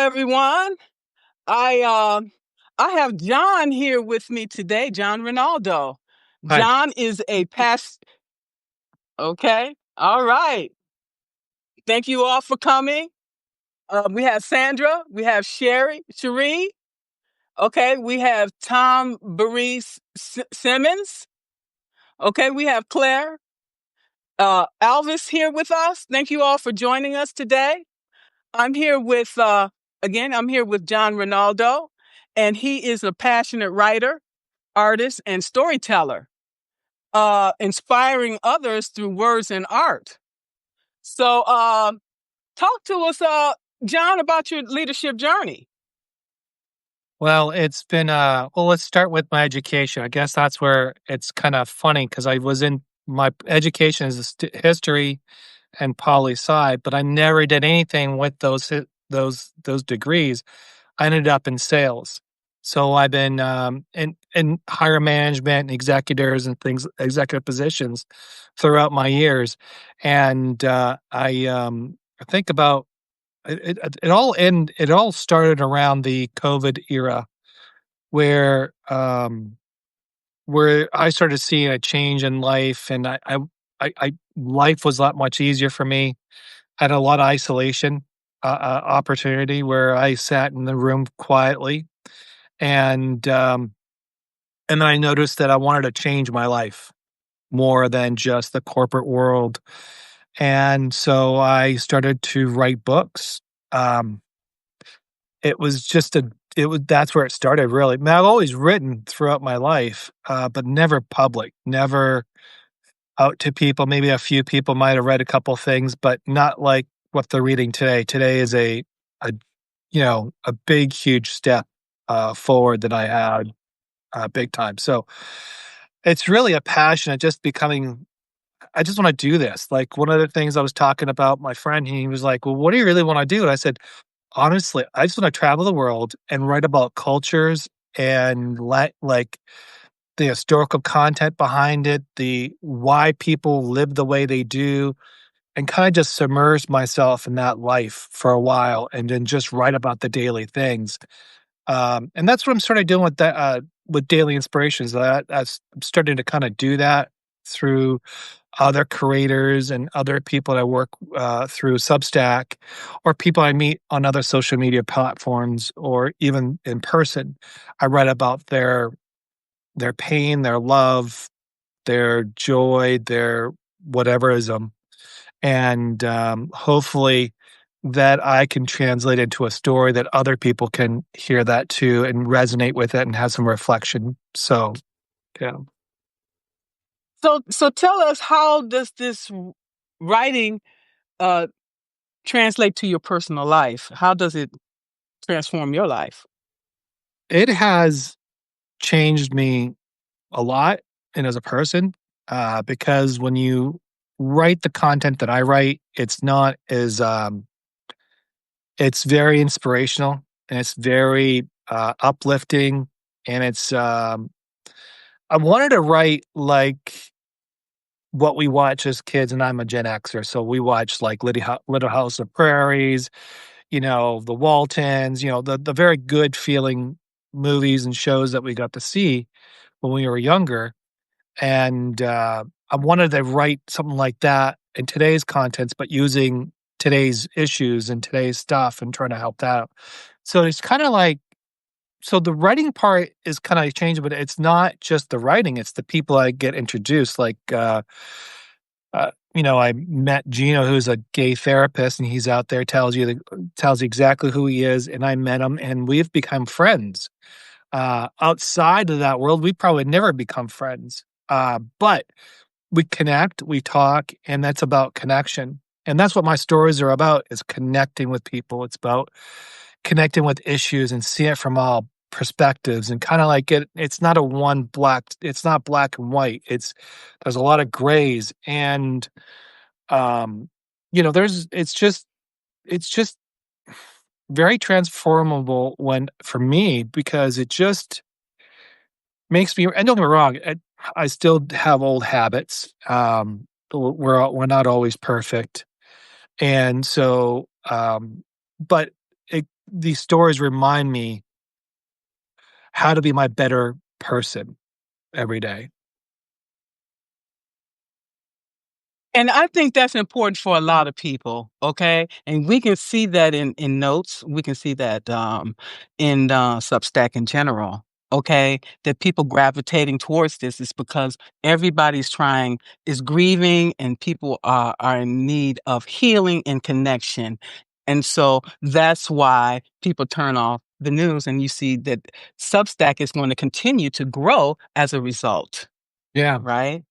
everyone. I uh, I have John here with me today, John Ronaldo. Hi. John is a past. Okay, all right. Thank you all for coming. We have Sandra, we have Cherie. Okay, we have Tom Baris Simmons. Okay, we have Claire. Alvis here with us. Thank you all for joining us today. I'm here with I'm here with John Ronaldo, and he is a passionate writer, artist, and storyteller, inspiring others through words and art. So, talk to us, John, about your leadership journey. Well, it's been, let's start with my education. I guess that's where it's kind of funny because I was in my education is history and poli sci, but I never did anything with those degrees. I ended up in sales. So I've been in higher management, executors, and things, executive positions throughout my years, and I think about it all started around the COVID era where where I started seeing a change in life and I life was a lot much easier for me. I had a lot of isolation opportunity where I sat in the room quietly and and then I noticed that I wanted to change my life more than just the corporate world. And so I started to write books. Um, It was just a it was that's where it started, really. I mean, I've always written throughout my life, but never public, never out to people. Maybe a few people might have read a couple things, but not like what they're reading today. Today is a a big, huge step forward that I had big time. So it's really a passion of just becoming. I just want to do this. Like one of the things I was talking about, my friend, he was like, "Well, what do you really want to do?" And I said, honestly, I just wanna travel the world and write about cultures and let like, the historical content behind it, the why people live the way they do, and kinda just submerge myself in that life for a while and then just write about the daily things. And that's what I'm sorta doing with Daily Inspirations. I'm starting to kinda do that through other creators and other people that I work through Substack or people I meet on other social media platforms or even in person. I write about their pain, their love, their joy, their whateverism, and hopefully that I can translate into a story that other people can hear that too and resonate with it and have some reflection. So yeah. So tell us, how does this writing uh, translate to your personal life? How does it transform your life? It has changed me a lot and as a person, because when you write the content that I write, it's not as it's very inspirational and it's very uplifting and it's I wanted to write like what we watch as kids, and I'm a Gen Xer, so we watch like Little House of Prairies, the Waltons, the very good feeling movies and shows that we got to see when we were younger. And, I wanted to write something like that in today's contents, but using today's issues and today's stuff and trying to help that out. So it's kinda like so the writing part is kinda changed, but it's not just the writing, it's the people I get introduced, like, I met Gino, who's a gay therapist, and he's out there, tells you exactly who he is, and I met him, and we've become friends. Outside of that world, we probably never become friends. But we connect, we talk, and that's about connection. And that's what my stories are about is connecting with people. It's about connecting with issues and seeing it from all perspectives and kind of like it's not a one black it's not black and white. There's a lot of grays and there's it's just very transformable when for me because it just makes me and don't get me wrong, I still have old habits. We're not always perfect. And so but it these stories remind me how to be my better person every day. And I think that's important for a lot of people, okay? And we can see that in notes. We can see that in Substack in general, okay? That people gravitating towards this is because everybody's trying is grieving, and people are in need of healing and connection. And so that's why people turn off the news, and you see that Substack is going to continue to grow as a result, Yeah. right?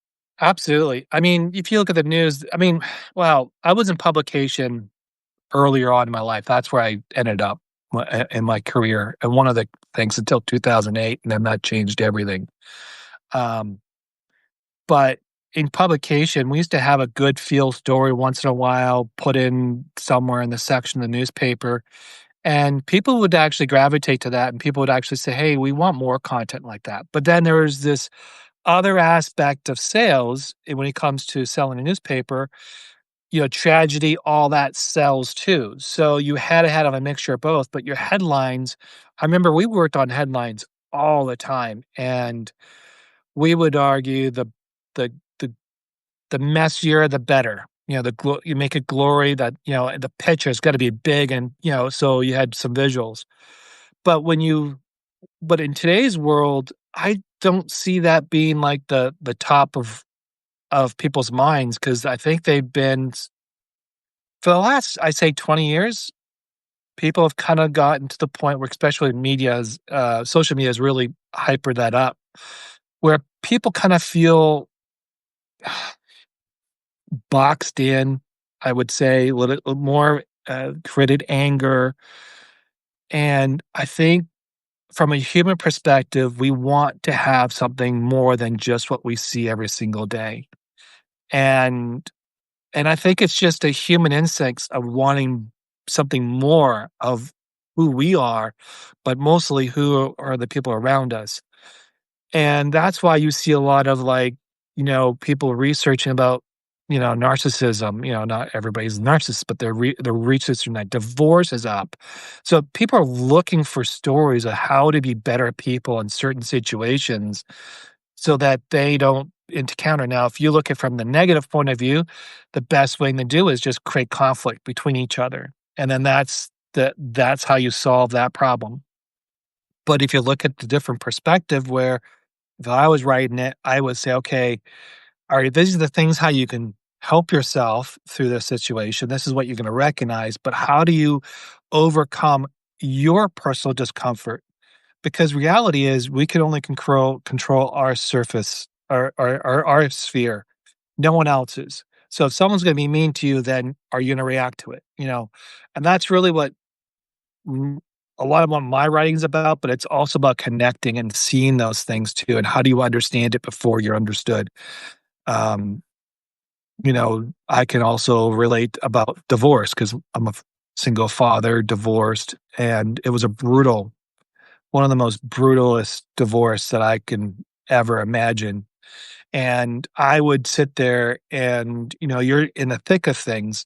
Absolutely. I mean, if you look at the news, I mean, well, I was in publication earlier on in my life. That's where I ended up in my career. And one of the things until 2008, and then that changed everything. Um, but in publication, we used to have a good feel story once in a while put in somewhere in the section of the newspaper. And people would actually gravitate to that. And people would actually say, hey, we want more content like that. But then there was this other aspect of sales when it comes to selling a newspaper, tragedy, all that sells too. So you had to have a mixture of both, but your headlines, I remember we worked on headlines all the time, and we would argue the the the messier the better. You make it glory that, the picture's got to be big, and, so you had some visuals. But but in today's world, I don't see that being like the top of people's minds, because I think they've been for the last, I say, 20 years, people have kinda gotten to the point where, especially media's, social media has really hypered that up, where people kinda feel boxed in, I would say, a little more, created anger, and I think from a human perspective, we want to have something more than just what we see every single day, and And I think it's just a human instinct of wanting something more of who we are, but mostly who are the people around us. And that's why you see a lot of, like, people researching about, narcissism. Not everybody's a narcissist, but they're researching that. Divorce is up. So people are looking for stories of how to be better people in certain situations so that they don't encounter. Now, if you look at from the negative point of view, the best thing to do is just create conflict between each other. And then that's how you solve that problem. But if you look at the different perspective, where if I was writing it, I would say, okay, all right, these are the things how you can help yourself through this situation. This is what you're going to recognize, but how do you overcome your personal discomfort? Because reality is we can only control our surface, our sphere, no one else's. So if someone's gonna be mean to you, then are you gonna react to it? And that's really what m a lot of what my writing's about, but it's also about connecting and seeing those things too, and how do you understand it before you're understood? Um, I can also relate about divorce because 'cause I'm a single father, divorced, and it was a brutal one of the most brutalest divorce that I can ever imagine. And I would sit there and, you're in the thick of things.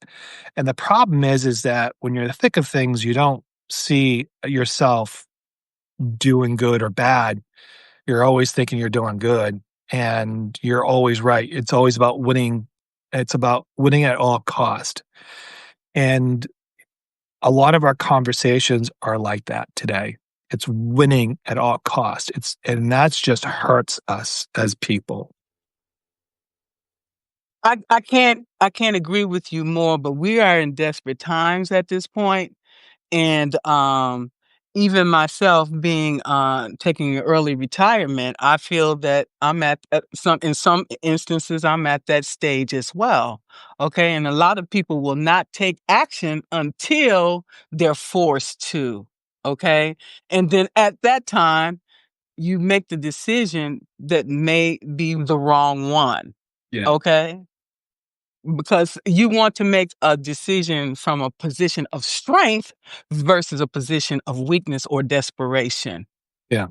And the problem is that when you're in the thick of things, you don't see yourself doing good or bad. You're always thinking you're doing good, and you're always right. It's always about winning. It's about winning at all cost. And a lot of our conversations are like that today. It's winning at all cost. And that's just hurts us as people. I can't agree with you more, but we are in desperate times at this point. And even myself being taking an early retirement, I feel that I'm at some in some instances I'm at that stage as well. Okay. And a lot of people will not take action until they're forced to. Okay. And then at that time, you make the decision that may be the wrong one. Yeah. Okay, because you want to make a decision from a position of strength versus a position of weakness or desperation, Yeah.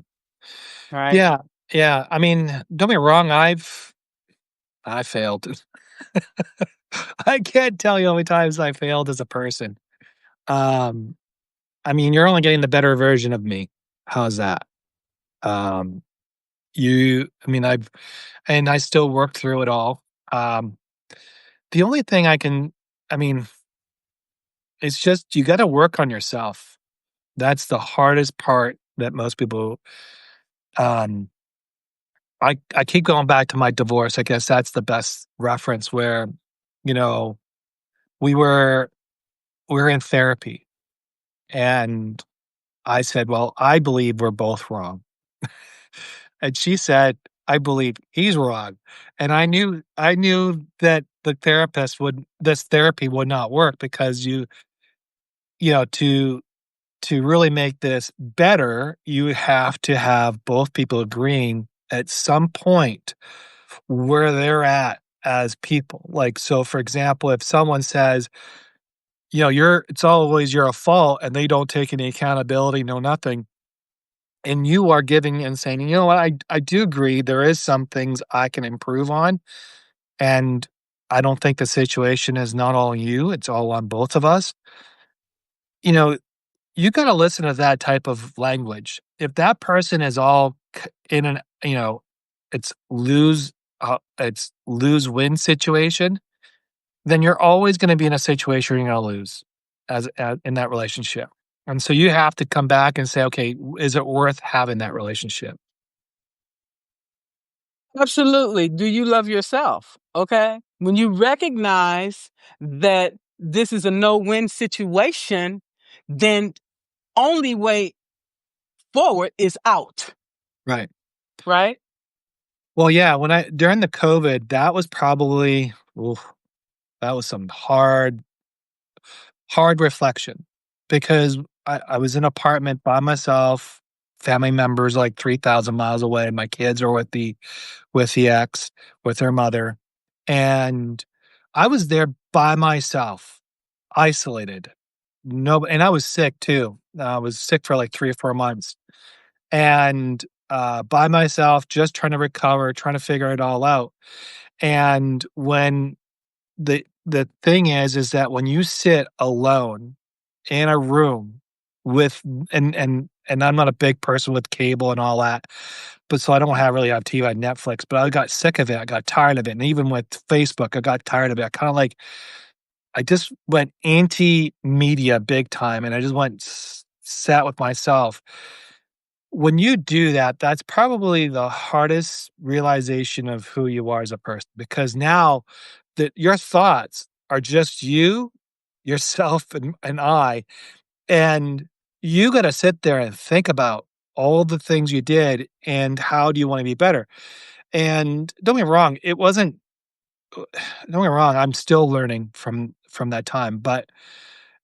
right? Yeah. Yeah. I mean, don't get me wrong, I failed. I can't tell you how many times I failed as a person. Um, I mean, you're only getting the better version of me. How's that? Um, I mean, I still work through it all. Um, the only thing I mean, it's just you got to work on yourself. That's the hardest part that most people, um, I keep going back to my divorce. I guess that's the best reference where, you know, we were we were in therapy and I said, "Well, I believe we're both wrong." And she said, "I believe he's wrong." And I knew that this therapy would not work because you know, to really make this better, you have to have both people agreeing at some point where they're at as people. Like, so for example, if someone says, it's always your fault and they don't take any accountability, no nothing, and you are giving and saying, you know what, I do agree there is some things I can improve on. And I don't think the situation is not all you, it's all on both of us. You know, you gotta listen to that type of language. If that person is all in an, it's lose-win situation, then you're always gonna be in a situation where you're gonna lose in that relationship. And so you have to come back and say, "Okay, is it worth having that relationship?" Absolutely. Do you love yourself? Okay. When you recognize that this is a no-win situation, then only way forward is out, Right. right? Well, yeah, when I during the COVID, that was probably oof, that was some hard reflection because I was in an apartment by myself, family members like 3,000 miles away. My kids are with the ex, with her mother. And I was there by myself, isolated. No, and I was sick too. I was sick for like 3 or 4 months. And by myself, just trying to recover, trying to figure it all out. And when the thing is that when you sit alone in a room with and I'm not a big person with cable and all that, but so I don't have really have TV on Netflix, but I got sick of it, I got tired of it, and even with Facebook, I got tired of it. I just went anti-media big time, and I just went sat with myself. When you do that, that's probably the hardest realization of who you are as a person because now that your thoughts are just you, yourself, and I, and you got to sit there and think about all the things you did and how do you want to be better. And don't get me wrong, it wasn't. Don't get me wrong, I'm still learning from that time. But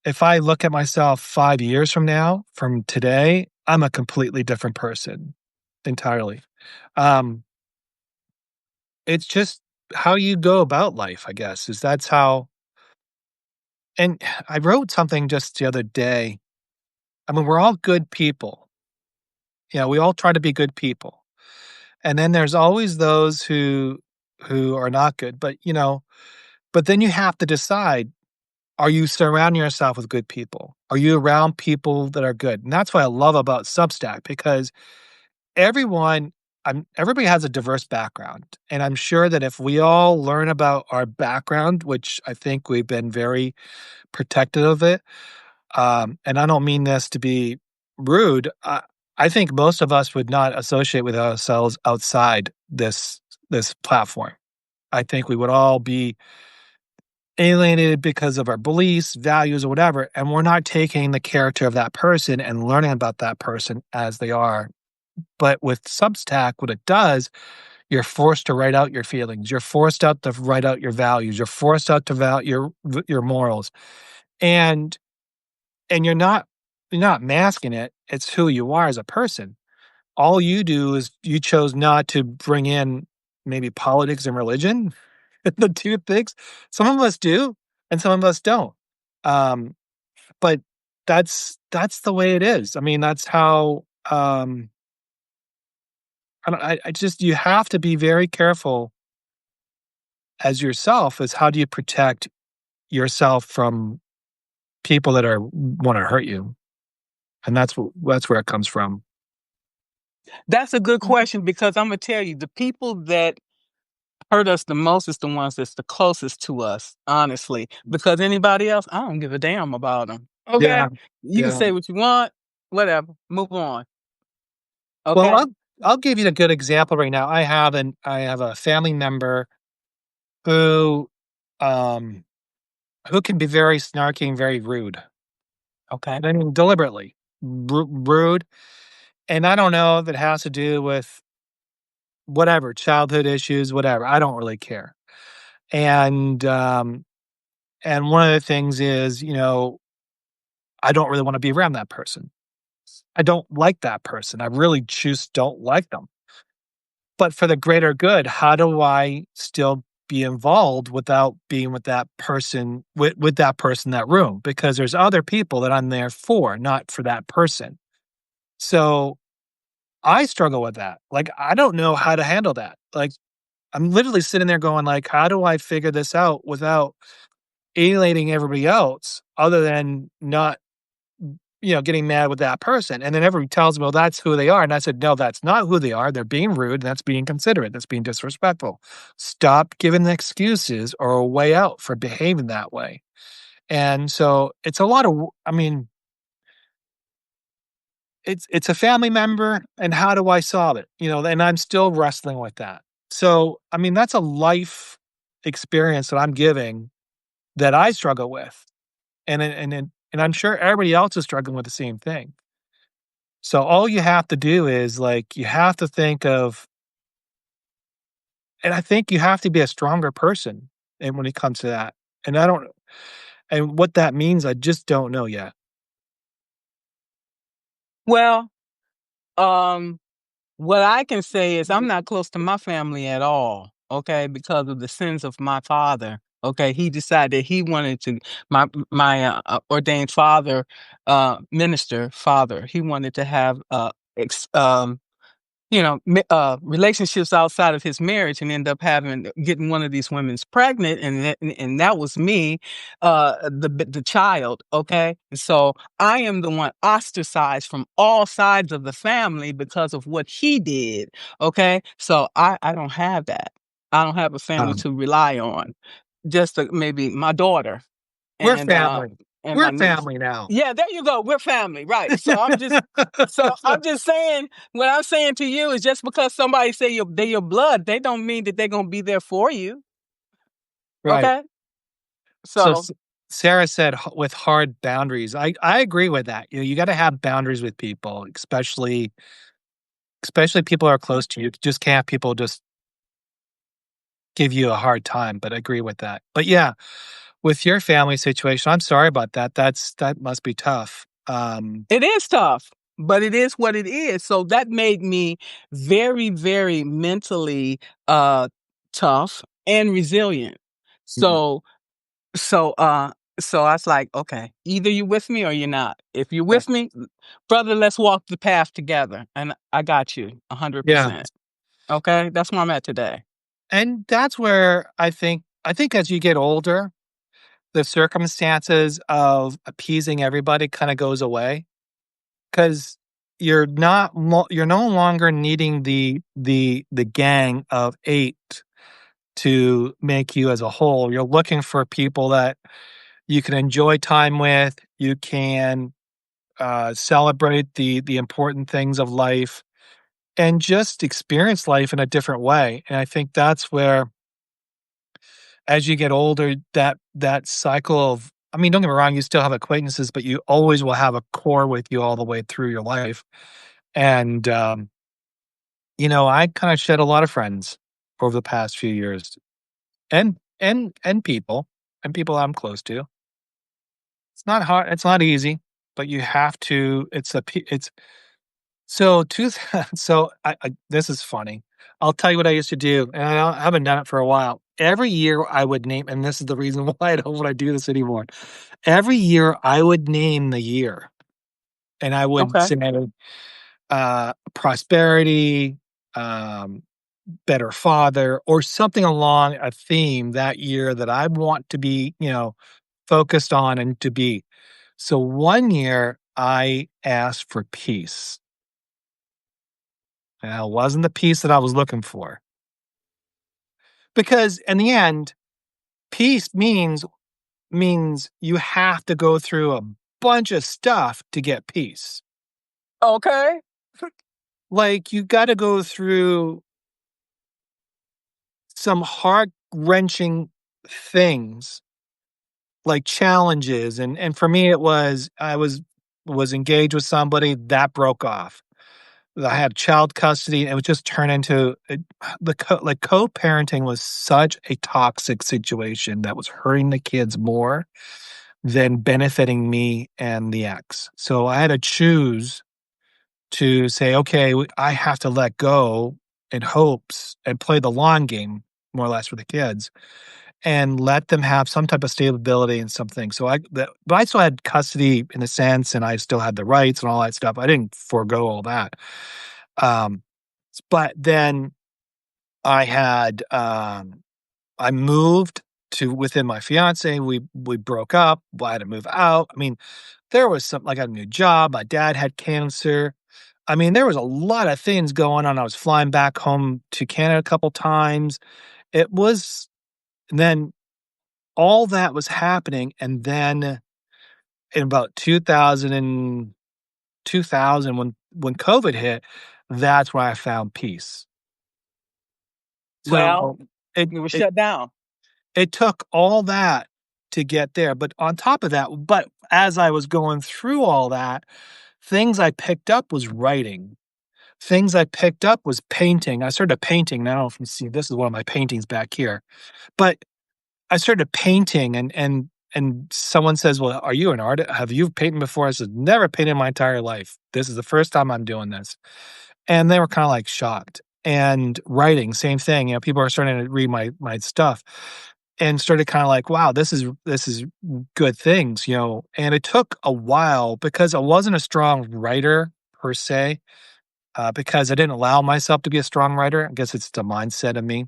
if I look at myself 5 years from now, from today, I'm a completely different person entirely. Um, it's just how you go about life, I guess, is that's how and I wrote something just the other day. I mean, we're all good people. Yeah, we all try to be good people. And then there's always those who are not good. But then you have to decide, are you surrounding yourself with good people? Are you around people that are good? And that's what I love about Substack because everyone everybody has a diverse background. And I'm sure that if we all learn about our background, which I think we've been very protective of it, and I don't mean this to be rude, I think most of us would not associate with ourselves outside this platform. I think we would all be alienated because of our beliefs, values, or whatever, and we're not taking the character of that person and learning about that person as they are. But with Substack, what it does, you're forced to write out your feelings. You're forced out to write out your values. You're forced out to your morals, and you're not masking it. It's who you are as a person. All you do is you chose not to bring in maybe politics and religion, the two things. Some of us do, and some of us don't. Um, but that's the way it is. I mean, that's how. I just you have to be very careful as yourself. As how do you protect yourself from people that are want to hurt you? and that's where it comes from. That's a good question because I'm gonna tell you, the people that hurt us the most is the ones that's the closest to us, honestly. Because anybody else, I don't give a damn about them. Yeah, Okay, you can yeah. say what you want, whatever. Move on. Well, Okay. I'll give you a good example right now. I have a family member who, um, who can be very snarky and very rude. Okay. I mean, deliberately rude, and I don't know if it has to do with whatever, childhood issues, whatever, I don't really care. And, um, and one of the things is, I don't really wanna be around that person. I don't like that person. I really just don't like them. But for the greater good, how do I still be involved without being with that person with that person in that room? Because there's other people that I'm there for, not for that person. So, I struggle with that. Like, I don't know how to handle that. Like, I'm literally sitting there going like, "How do I figure this out without alienating everybody else other than not, getting mad with that person?" And then everybody tells me, "Well, that's who they are." And I said, "No, that's not who they are. They're being rude, and that's being considerate. That's being disrespectful. Stop giving excuses or a way out for behaving that way." And so it's a lot of I mean, it's a family member, and how do I solve it? And I'm still wrestling with that. So, I mean, that's a life experience that I'm giving that I struggle with, and I'm sure everybody else is struggling with the same thing. So all you have to do is, like, you have to think of and I think you have to be a stronger person, and when it comes to that, and I don't and what that means, I just don't know yet. Well, um, what I can say is I'm not close to my family at all, okay, because of the sins of my father. Okay, he decided he wanted to ordained father, minister father. He wanted to have relationships outside of his marriage and end up getting one of these women's pregnant, and that was me, the child. Okay, so I am the one ostracized from all sides of the family because of what he did. Okay, so I don't have that. I don't have a family Um, to rely on. Just maybe my daughter we're and family. my We're niece. family now. Yeah, there you go. We're family, right? So I'm just saying. What I'm saying to you is just because somebody say they're your blood, they don't mean that they're gonna be there for you. Right. Okay, So so Sarah said with hard boundaries. I agree with that. You got to have boundaries with people, especially people who are close to you. You just can't have people just give you a hard time. But I agree with that. But yeah, with your family situation, I'm sorry about that. That must be tough. it is tough, but it is what it is. So that made me very, very mentally uh tough and resilient. Mhm. So So, so I was like, okay, either you with me or you're not. If you're Yeah. with me, brother, let's walk the path together. And I got you Yeah. 100%. Okay, that's where I'm at today. And that's where I think as you get older, the circumstances of appeasing everybody kind of goes away because you're no longer needing the gang of 8 to make you as a whole. You're looking for people that you can enjoy time with, you can, celebrate the important things of life, and just experience life in a different way, and I think that's where, as you get older, that cycle of I mean, don't get me wrong, you still have acquaintances, but you always will have a core with you all the way through your life, and, I kinda shed a lot of friends over the past few years, and people I'm close to. It's not hard it's not easy, but you have to it's so two so I this is funny. I'll tell you what I used to do, and I haven't done it for a while. Every year I would name and this is the reason why I don't wanna do this anymore. Every year I would name the year, and I would Okay. say, prosperity, um, better father, or something along a theme that year that I want to be, focused on and to be. So one year I asked for peace. And it wasn't the peace that I was looking for. Because in the end, peace means you have to go through a bunch of stuff to get peace. Okay. Like, you gotta go through some heart-wrenching things, like challenges, and for me, it was I was engaged with somebody, that broke off. I had child custody, and it would just turn into co-parenting was such a toxic situation that was hurting the kids more than benefiting me and the ex. So I had to choose to say, "Okay, I have to let go in hopes and play the long game more or less for the kids and let them have some type of stability and something." So but I still had custody in a sense, and I still had the rights and all that stuff. I didn't forego all that. Um, but then I had, I moved to within my fiance. We broke up. I had to move out. I mean, there was some. I got a new job. My dad had cancer. I mean, there was a lot of things going on. I was flying back home to Canada a couple times. It was and then all that was happening, and then in about 2000 when COVID hit, that's where I found peace. Well, So, it we were it shut down. it took all that to get there, but on top of that but as I was going through all that, things I picked up was writing. Things I picked up was painting. I started painting. Now, I don't know if you see, this is one of my paintings back here, but I started painting and someone says, "Well, are you an artist? Have you painted before?" I said, "Never painted in my entire life. This is the first time I'm doing this." And they were kinda, like, shocked. And writing, same thing, people are starting to read my stuff and started kinda like, "Wow, this is good things," and it took a while because I wasn't a strong writer per se, because I didn't allow myself to be a strong writer. I guess it's the mindset of me.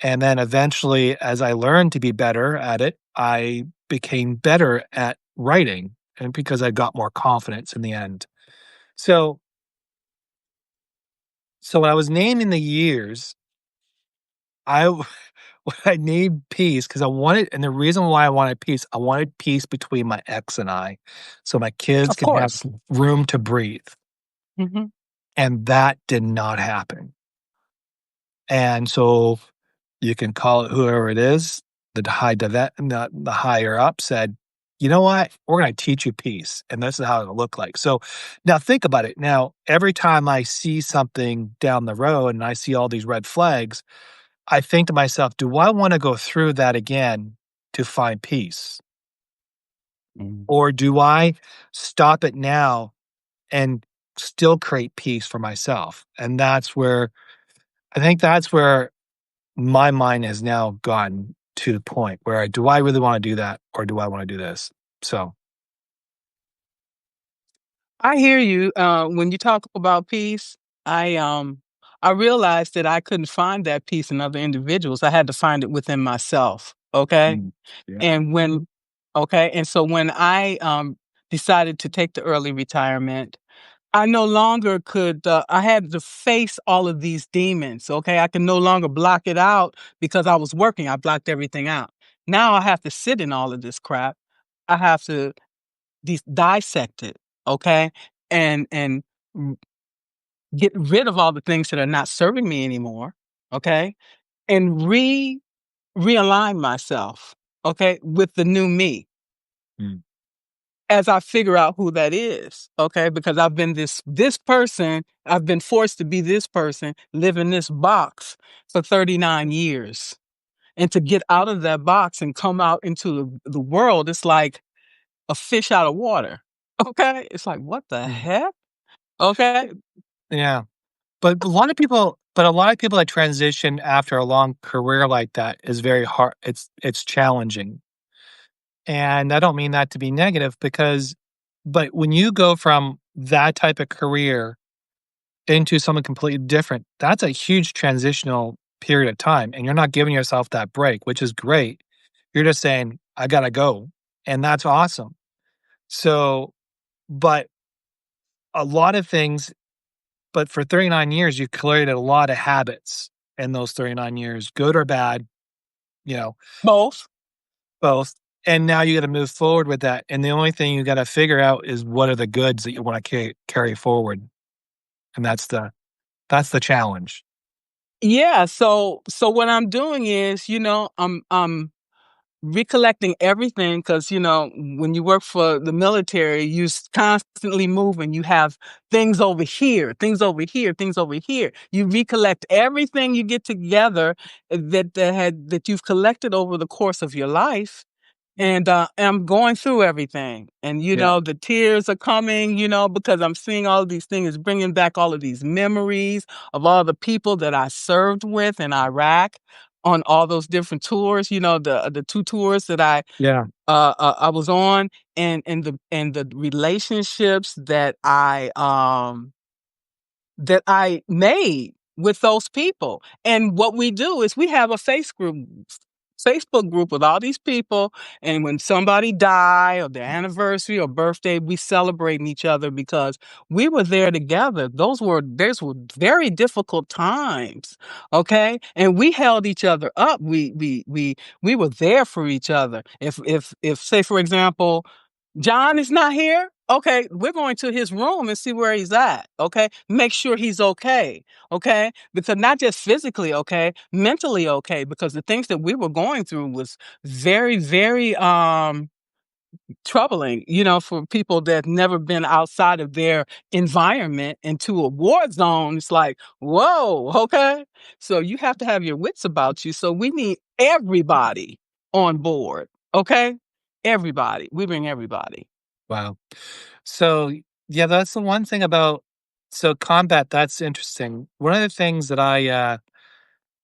And then eventually, as I learned to be better at it, I became better at writing, and because I got more confidence in the end. So so when I was naming the years, I w when I named peace because I wanted and the reason why I wanted peace, I wanted peace between my ex and I, so my kids Of can have course. room to breathe, Mhm. and that did not happen. And so you can call it whoever it is, the higher up said, "You know what? We're gonna teach you peace, and this is how it'll look like." So, now think about it. Now, every time I see something down the road and I see all these red flags, I think to myself, "Do I wanna go through that again to find peace? Mm. Or do I stop it now and still create peace for myself?" And that's where my mind has now gotten to the point where do I really wanna do that or do I wanna do this? So, I hear you. When you talk about peace, I um I realized that I couldn't find that peace in other individuals. I had to find it within myself. Okay. mm, yeah, And when okay, and so when I decided to take the early retirement, I no longer could I had to face all of these demons. Okay. I can no longer block it out because I was working. I blocked everything out. Now I have to sit in all of this crap. I have to dissect it, okay, and r- get rid of all the things that are not serving me anymore, okay, and realign myself, okay, with the new me mm, as I figure out who that is, okay, because I've been this person, I've been forced to be this person, live in this box for 39 years. And to get out of that box and come out into the world, it's like a fish out of water. Okay? It's like, what the mm, heck? Okay. yeah, but a lot of people that transition after a long career like that is very hard it's challenging, and I don't mean that to be negative but when you go from that type of career into something completely different, that's a huge transitional period of time, and you're not giving yourself that break, which is great. You're just saying, "I gotta go," and that's awesome. So, but a lot of things but for 39 years, you created a lot of habits in those 39 years, good or bad, you know, Both. both. And now you gotta move forward with that, and the only thing you gotta figure out is what are the goods that you wanna carry forward, and that's the challenge. Yeah, so what I'm doing is, I'm recollecting everything because when you work for the military, constantly moving. You have things over here, things over here, things over here. You recollect everything you get together that you've collected over the course of your life. And I'm going through everything. And, Yeah, the tears are coming, because I'm seeing all of these things, bringing back all of these memories of all the people that I served with in Iraq on all those different tours, the two tours that yeah, I was on, and the relationships that I made with those people. And what we do is we have a Facebook group with all these people, and when somebody die or their anniversary or birthday, we celebrating each other because we were there together. Those were very difficult times, okay? And we held each other up. We were there for each other. If say for example, John is not here. Okay, we're going to his room and see where he's at. Okay, make sure he's okay. Okay, because not just physically okay, mentally okay. Because the things that we were going through was very, very troubling. For people that never been outside of their environment into a war zone. It's like, whoa. Okay, so you have to have your wits about you. So we need everybody on board. Okay, everybody. We bring everybody. wow. So, yeah, that's the one thing about combat, that's interesting. One of the things that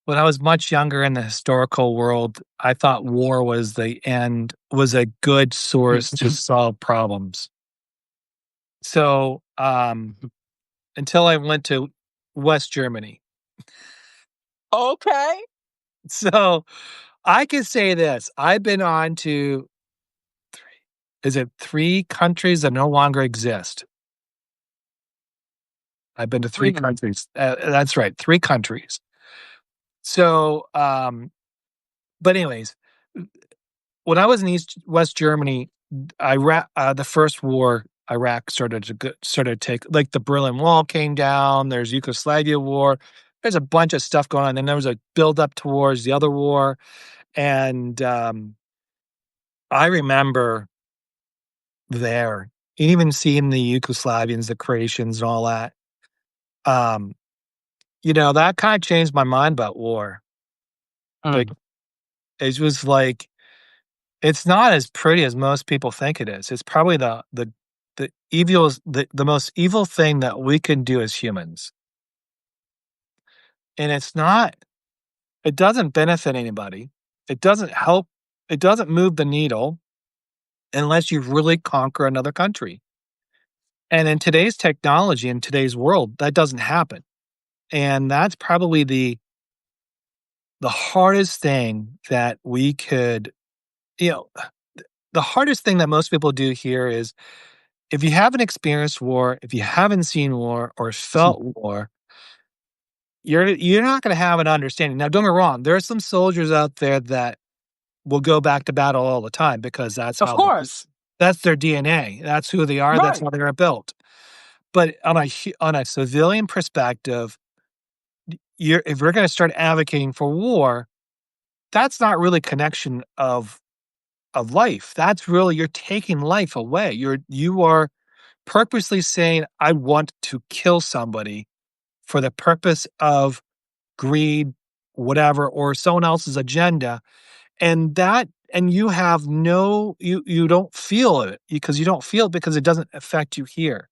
when I was much younger in the historical world, I thought war was was a good source to solve problems. So, until I went to West Germany. Okay. So, I can say this, I've been on to 3 is it 3 countries that no longer exist? I've been to 3 Mm. countries. That's right, 3 countries. So, but anyways, when I was in West Germany, the first war, Iraq started to take like the Berlin Wall came down. There's Yugoslavia war. There's a bunch of stuff going on, and there was a build up towards the other war. And I remember there, even seeing the Yugoslavians, the Croatians, and all that. Um, that kind of changed my mind about war. Like Mm. it was like it's not as pretty as most people think it is. It's probably the most evil thing that we can do as humans. And it doesn't benefit anybody. It doesn't help, it doesn't move the needle unless you really conquer another country. And in today's technology, in today's world, that doesn't happen. And that's probably the hardest thing that we could, you know, the hardest thing that most people do here is if you haven't experienced war, if you haven't seen war or felt war, you're not gonna have an understanding. Now, don't get me wrong, there are some soldiers out there that will go back to battle all the time because Of course. that's their DNA. That's who they are, that's Right. how they are built. But on a civilian perspective, you're if we're gonna start advocating for war, that's not really connection of life. That's really you're taking life away. You are purposely saying, "I want to kill somebody for the purpose of greed, whatever, or someone else's agenda." And you have you don't feel it because you don't feel it because it doesn't affect you here.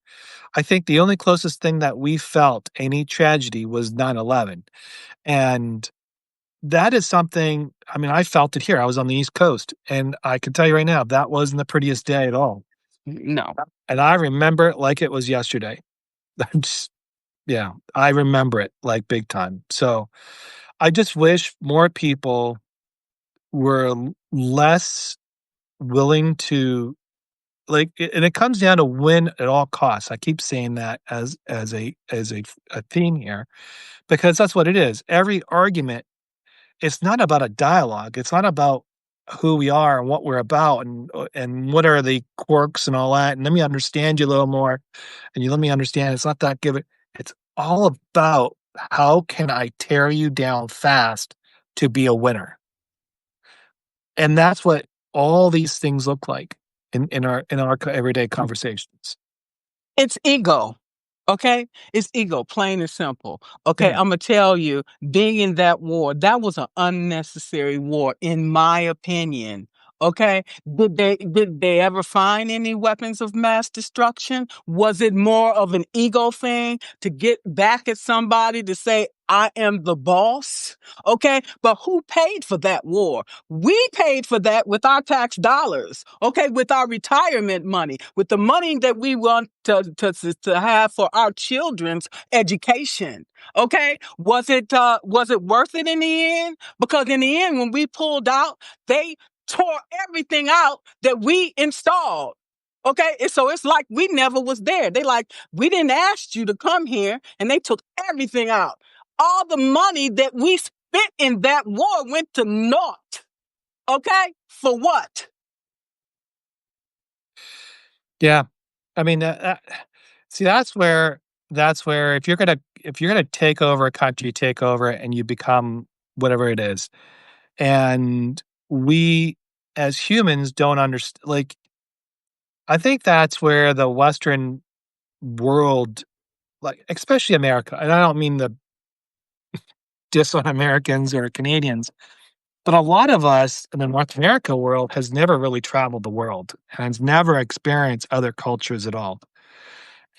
I think the only closest thing that we felt any tragedy was 9/11, and that is something I mean, I felt it here. I was on the East Coast, and I can tell you right now, that wasn't the prettiest day at all. No. And I remember it like it was yesterday. Just yeah, I remember it like big time. So, I just wish more people were less willing to and it comes down to win at all costs. I keep saying that as a theme here because that's what it is. Every argument, it's not about a dialogue. It's not about who we are and what we're about and what are the quirks and all that. And let me understand you a little more. And you let me understand it's not that give it. It's all about how can I tear you down fast to be a winner. And that's what all these things look like in our everyday conversations. It's ego. Okay? It's ego, plain and simple. Okay, Yeah. Imma tell you, being in that war, that was an unnecessary war, in my opinion. Okay? Did they ever find any weapons of mass destruction? Was it more of an ego thing to get back at somebody to say, "I am the boss"? Okay? But who paid for that war? We paid for that with our tax dollars, okay, with our retirement money, with the money that we want to have for our children's education. Okay, was it worth it in the end? Because in the end, when we pulled out, they tore everything out that we installed. Okay, and so it's like we never was there. They like we didn't ask you to come here, and they took everything out. All the money that we spent in that war went to naught. Okay? For what? Yeah. I mean, see, that's where if you're gonna take over a country, take over it, and you become whatever it is. And we as humans don't understand. Like, I think that's where the Western world, like especially America, and I don't mean the diss on Americans or Canadians, but a lot of us in the North America world has never really traveled the world and has never experienced other cultures at all.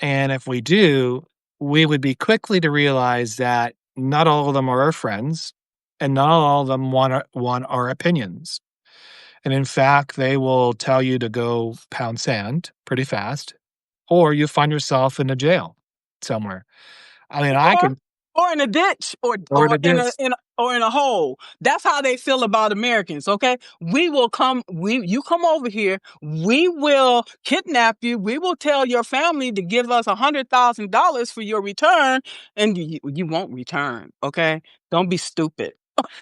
And if we do, we would be quickly to realize that not all of them are our friends and not all of them want our opinions. And in fact, they will tell you to go pound sand pretty fast, or you find yourself in a jail somewhere. I mean, I Or can, or in a ditch or or or it in a is, in a or in a hole. That's how they feel about Americans, okay? We will come we you come over here, we will kidnap you, we will tell your family to give us $100,000 for your return, and you won't return, okay? Don't be stupid,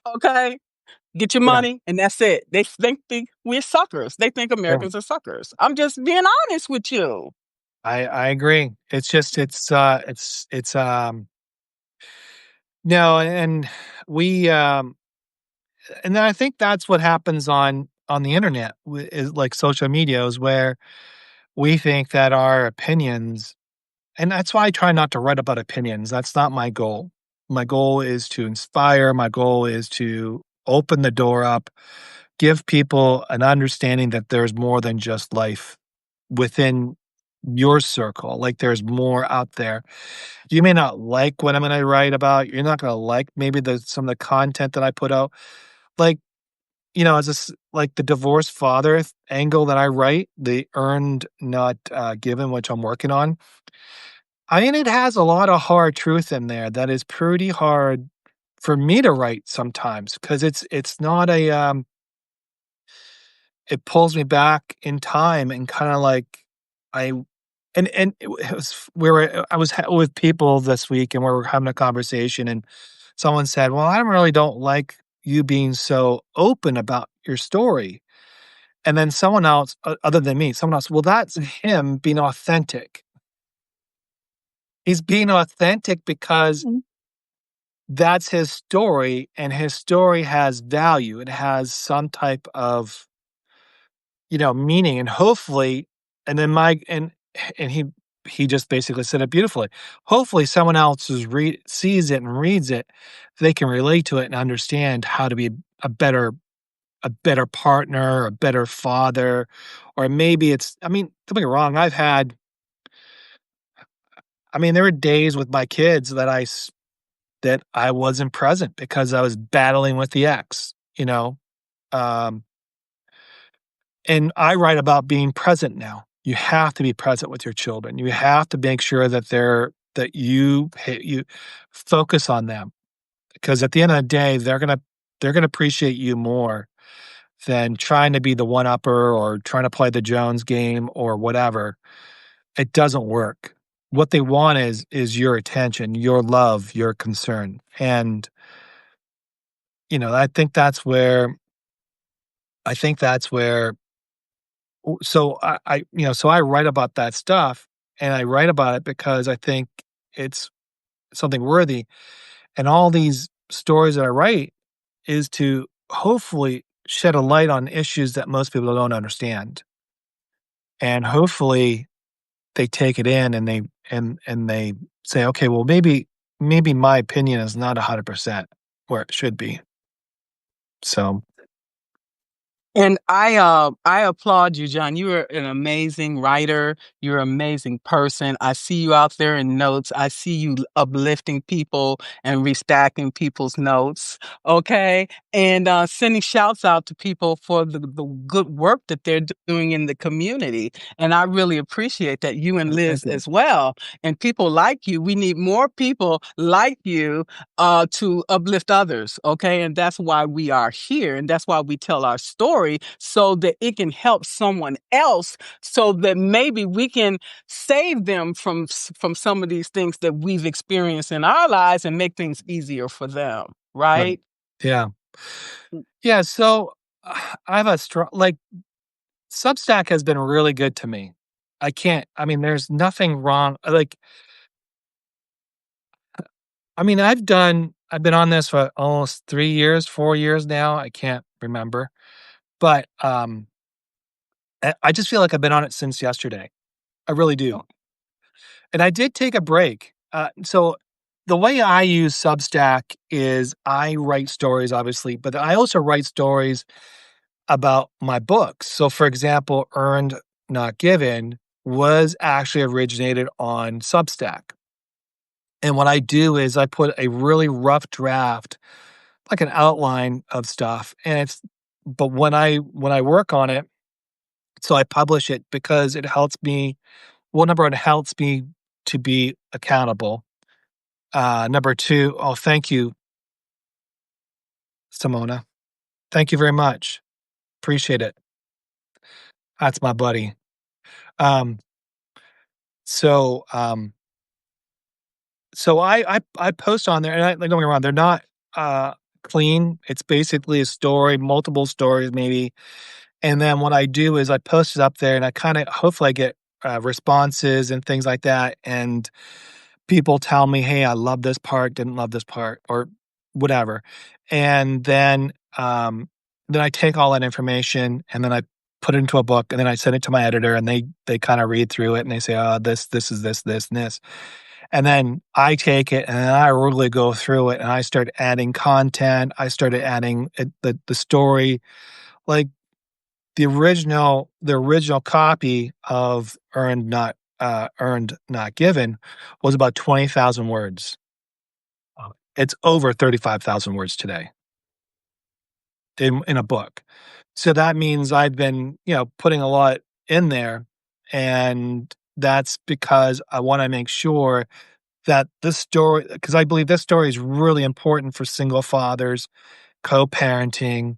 okay? Get your yeah, money and that's it. They think we're suckers. They think yeah. Americans are suckers. I'm just being honest with you. I agree. It's just no, and we and then I think that's what happens on the internet is like social media is where we think that our opinions, and that's why I try not to write about opinions. That's not my goal. My goal is to inspire. My goal is to open the door up, give people an understanding that there's more than just life within your circle. Like there's more out there. You may not like what I'm going to write about. You're not going to like maybe some of the content that I put out. Like, as like the divorced father angle that I write, the earned not given, which I'm working on. I mean, it has a lot of hard truth in there that is pretty hard for me to write sometimes because it's not it pulls me back in time and kind of like I and it was we were I was with people this week and we were having a conversation and someone said, "Well, I really don't like you being so open about your story." And then someone else, other than me, someone else, "Well, that's him being authentic." He's being authentic because Mhm. that's his story, and his story has value. It has some type of, meaning, and hopefully and then my and he just basically said it beautifully. Hopefully, someone else sees it and reads it, they can relate to it and understand how to be a better a better partner, a better father, or maybe it's I mean, don't get me wrong, there were days with my kids that I wasn't present because I was battling with the ex, um, and I write about being present now. You have to be present with your children. You have to make sure that you focus on them because at the end of the day, they're gonna appreciate you more than trying to be the one upper or trying to play the Jones game or whatever. It doesn't work. What they want is your attention, your love, your concern. And, I think that's where I think that's where so so I write about that stuff, and I write about it because I think it's something worthy. And all these stories that I write is to hopefully shed a light on issues that most people don't understand. And hopefully they take it in and they say, okay, well maybe my opinion is not 100% where it should be. So And I applaud you, John. You are an amazing writer. You're an amazing person. I see you out there in notes. I see you uplifting people and restacking people's notes. Okay. And sending shouts out to people for the good work that they're doing in the community. And I really appreciate that, you and thank Liz you. as well. And people like you. We need more people like you to uplift others. Okay. And that's why we are here. And that's why we tell our story so that it can help someone else, so that maybe we can save them from some of these things that we've experienced in our lives and make things easier for them. Right. Right. Yeah. Yeah. So I have a strong, like, Substack has been really good to me. I mean, there's nothing wrong. I've been on this for almost 3 years, 4 years now. I can't remember. But I just feel like I've been on it since yesterday. I really do. And I did take a break. So the way I use Substack is I write stories, obviously, but I also write stories about my books. So, for example, Earned Not Given was actually originated on Substack. And what I do is I put a really rough draft, like an outline of stuff, but when I work on it, so I publish it because it helps me. Well, number one, it helps me to be accountable. Number two, oh, thank you, Simona. Thank you very much. Appreciate it. That's my buddy. Um, so, um, so I post on there, and like, don't get me wrong, they're not uh clean. It's basically a story, multiple stories, maybe. And then what I do is I post it up there, and I kind of hopefully I get responses and things like that. And people tell me, "Hey, I love this part, didn't love this part," or whatever. And then I take all that information and then I put it into a book, and then I send it to my editor, and they kind of read through it and they say, "Oh, this is this and this." And then I take it and then I really go through it and I start adding content. I started adding the story, like the original copy of Earned Not Given was about 20,000 words. It's over 35,000 words today in a book. So that means I've been, putting a lot in there, and that's because I wanna make sure that this story, because I believe this story is really important for single fathers, co-parenting,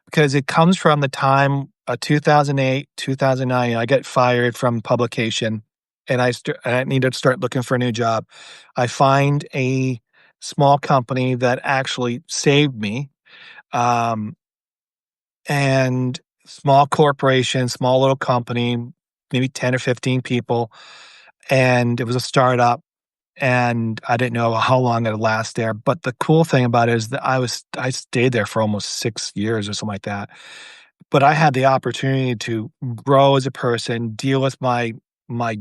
because it comes from the time, 2008, 2009. I get fired from publication, and I need to start looking for a new job. I find a small company that actually saved me, um, and small corporation, small little company, maybe 10 or 15 people, and it was a startup, and I didn't know how long it'd last there. But the cool thing about it is that I stayed there for almost 6 years or something like that. But I had the opportunity to grow as a person, deal with my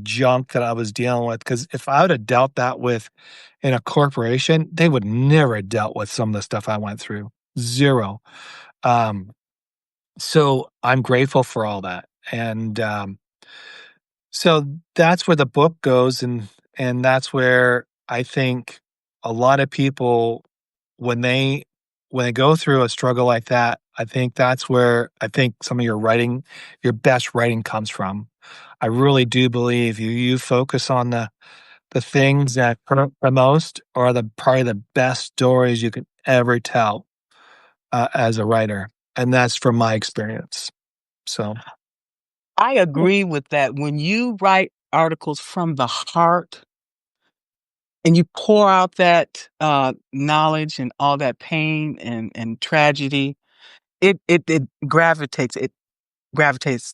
junk that I was dealing with. Because if I would have dealt that with in a corporation, they would never have dealt with some of the stuff I went through. 0. Um, so I'm grateful for all that. And so that's where the book goes, and that's where I think a lot of people, when they go through a struggle like that, I think that's where I think some of your best writing comes from. I really do believe you focus on the things that hurt the most are the probably the best stories you could ever tell, as a writer. and that's from my experience. So, I agree with that. When you write articles from the heart and you pour out that knowledge and all that pain and tragedy, it gravitates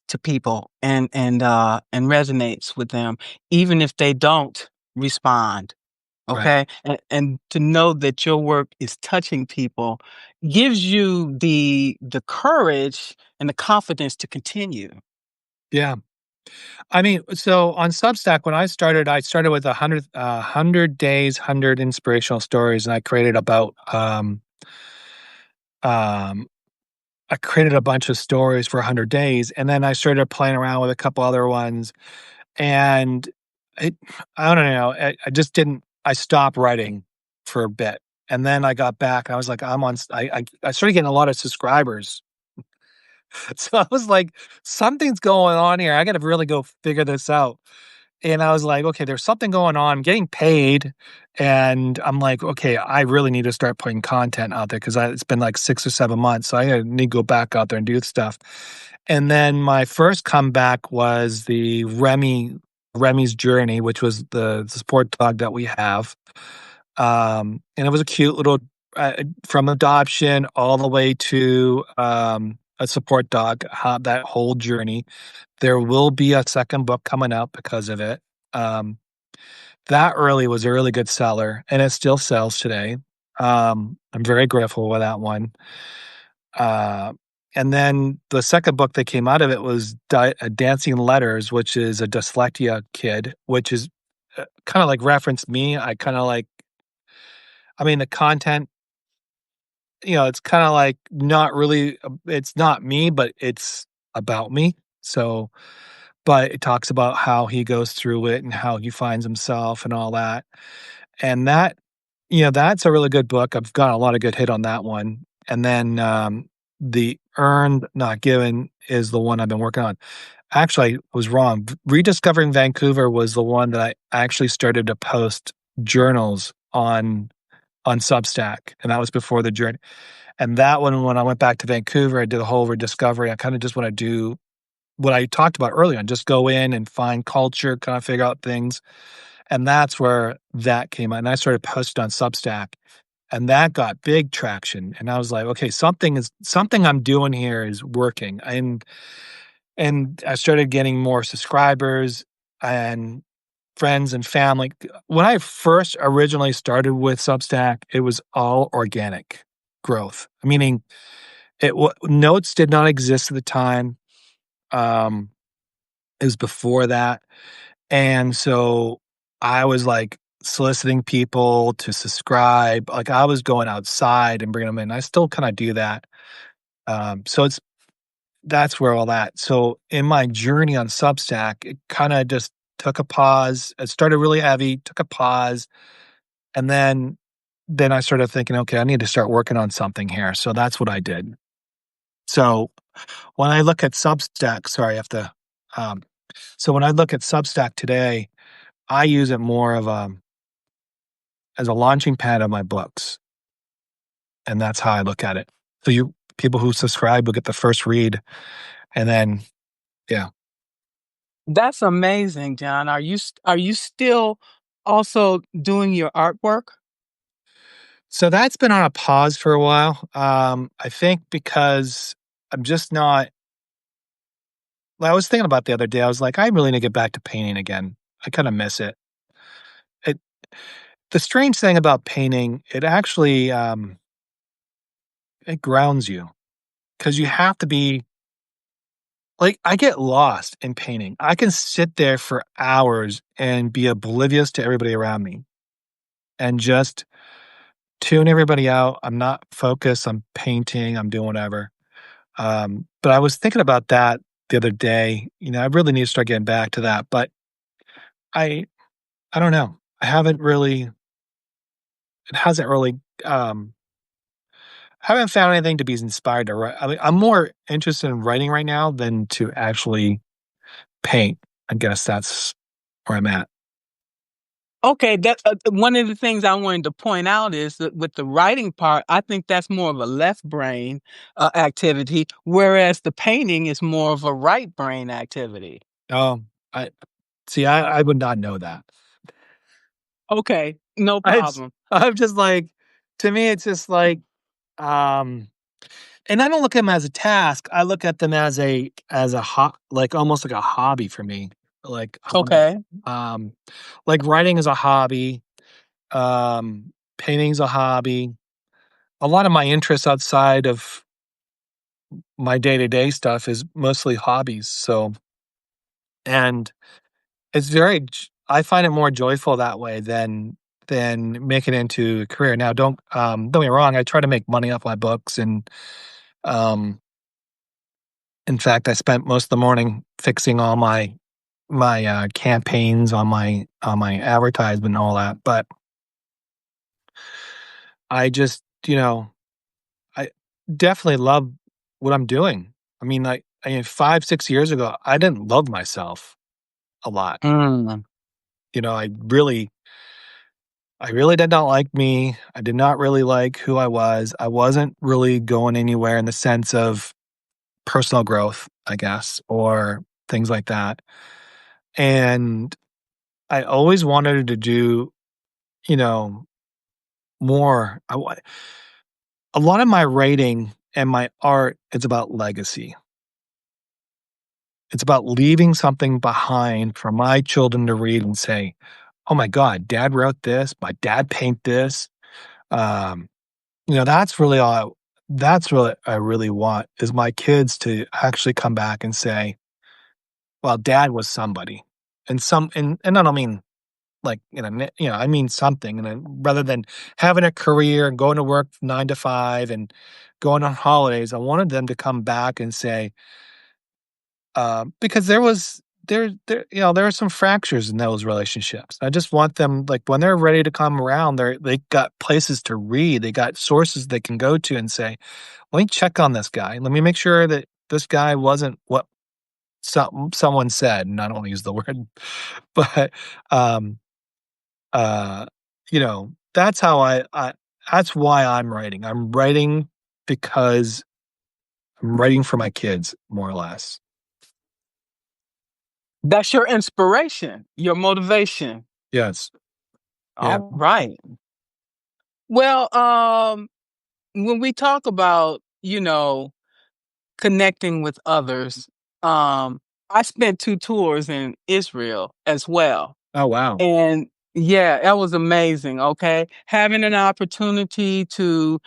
to people and resonates with them, even if they don't respond. right. Okay, and to know that your work is touching people gives you the courage and the confidence to continue. Yeah. I mean, so on Substack, when I started with 100 days, 100 inspirational stories, and um, I created a bunch of stories for 100 days, and then I started playing around with a couple other ones, and it I don't know, I just didn't I stopped writing for a bit, and then I got back, and I was like, I'm on s I started getting a lot of subscribers. So I was like, "Something's going on here, I gotta really go figure this out." And I was like, "Okay, there's something going on, I'm getting paid," and I'm like, "Okay, I really need to start putting content out there 'cause it's been like 6 or 7 months, so I need to go back out there and do stuff." And then my first comeback was the Remy's Journey, which was the support dog that we have. And it was a cute little from adoption all the way to, a support dog, how that whole journey. There will be a second book coming out because of it. Um, that really was a really good seller, and it still sells today. I'm very grateful with that one. Uh, and then the second book that came out of it was Dancing Letters, which is a dyslexia kid, which is kind of like referenced me. I mean, the content, it's kind of like not really, it's not me, but it's about me. So, but it talks about how he goes through it and how he finds himself and all that. And that's a really good book. I've got a lot of good hit on that one. And then the Earned Not Given is the one I've been working on. Actually, I was wrong. Rediscovering Vancouver was the one that I actually started to post journals on Substack, and that was before the journey. And that one, when I went back to Vancouver, I did the whole rediscovery. I kind of just want to do what I talked about earlier and just go in and find culture, kind of figure out things. And that's where that came out. And I started posting on Substack, and that got big traction. And I was like, okay, something I'm doing here is working. And I started getting more subscribers and friends and family. When I first originally started with Substack, it was all organic growth, meaning notes did not exist at the time. Um, it was before that, and so I was like soliciting people to subscribe. Like I was going outside and bringing them in. I still kind of do that. So that's where all that. So in my journey on Substack, it kind of just took a pause. It started really heavy, took a pause, and then I started thinking, okay, I need to start working on something here. So that's what I did. So when I look at Substack, sorry, I have to. Um, so when I look at Substack today, I use it more of as a launching pad of my books, and that's how I look at it. So you people who subscribe will get the first read, and then yeah. That's amazing, John. Are you still also doing your artwork? So that's been on a pause for a while. I think because I'm just not. Well, I was thinking about the other day. I was like, I really need to get back to painting again. I kind of miss it. It the strange thing about painting, it actually it grounds you because you have to be like I get lost in painting. I can sit there for hours and be oblivious to everybody around me and just tune everybody out. I'm not focused. I'm painting. I'm doing whatever. But I was thinking about that the other day. I really need to start getting back to that. But I I don't know. I haven't really. It hasn't really. Haven't found anything to be inspired to write. I mean, I'm more interested in writing right now than to actually paint. I guess that's where I'm at. Okay, that one of the things I wanted to point out is that with the writing part, I think that's more of a left brain activity, whereas the painting is more of a right brain activity. Oh, I see, I would not know that. Okay, no It's problem. I'm just like to me, it's just like, um and I don't look at them as a task, I look at them as a like, almost like a hobby for me, like, Okay. um, like, writing is a hobby, painting's a hobby. A lot of my interests outside of my day-to-day stuff is mostly hobbies, so and it's very j I find it more joyful that way than making it into a career. Now don't get me wrong, I try to make money off my books and, um, in fact, I spent most of the morning fixing all my campaigns on my advertisement and all that, but I just, I definitely love what I'm doing. I mean, 5, 6 years ago, I didn't love myself a lot. Mm. You know, I really did not like me. I did not really like who I was. I wasn't really going anywhere in the sense of personal growth, I guess, or things like that. And I always wanted to do, you know, more. A lot of my writing and my art is about legacy. It's about leaving something behind for my children to read and say, "Oh my god, dad wrote this, my dad painted this." Um, that's really that's really I really want is my kids to actually come back and say, "Well, dad was somebody." And I don't mean like, I mean something, and then rather than having a career and going to work 9 to 5 and going on holidays, I wanted them to come back and say, because there are some fractures in those relationships. I just want them, like, when they're ready to come around, they got places to read, they got sources they can go to and say, "Let me check on this guy. Let me make sure that this guy wasn't what someone said," and I don't wanna use the word, but, um, uh, that's how that's why I'm writing. I'm writing because I'm writing for my kids, more or less. That's your inspiration, your motivation. Yes. Yeah. All right. Well, when we talk about, connecting with others, um, I spent 2 tours in Israel as well. Oh, wow. And yeah, that was amazing, okay? Having an opportunity to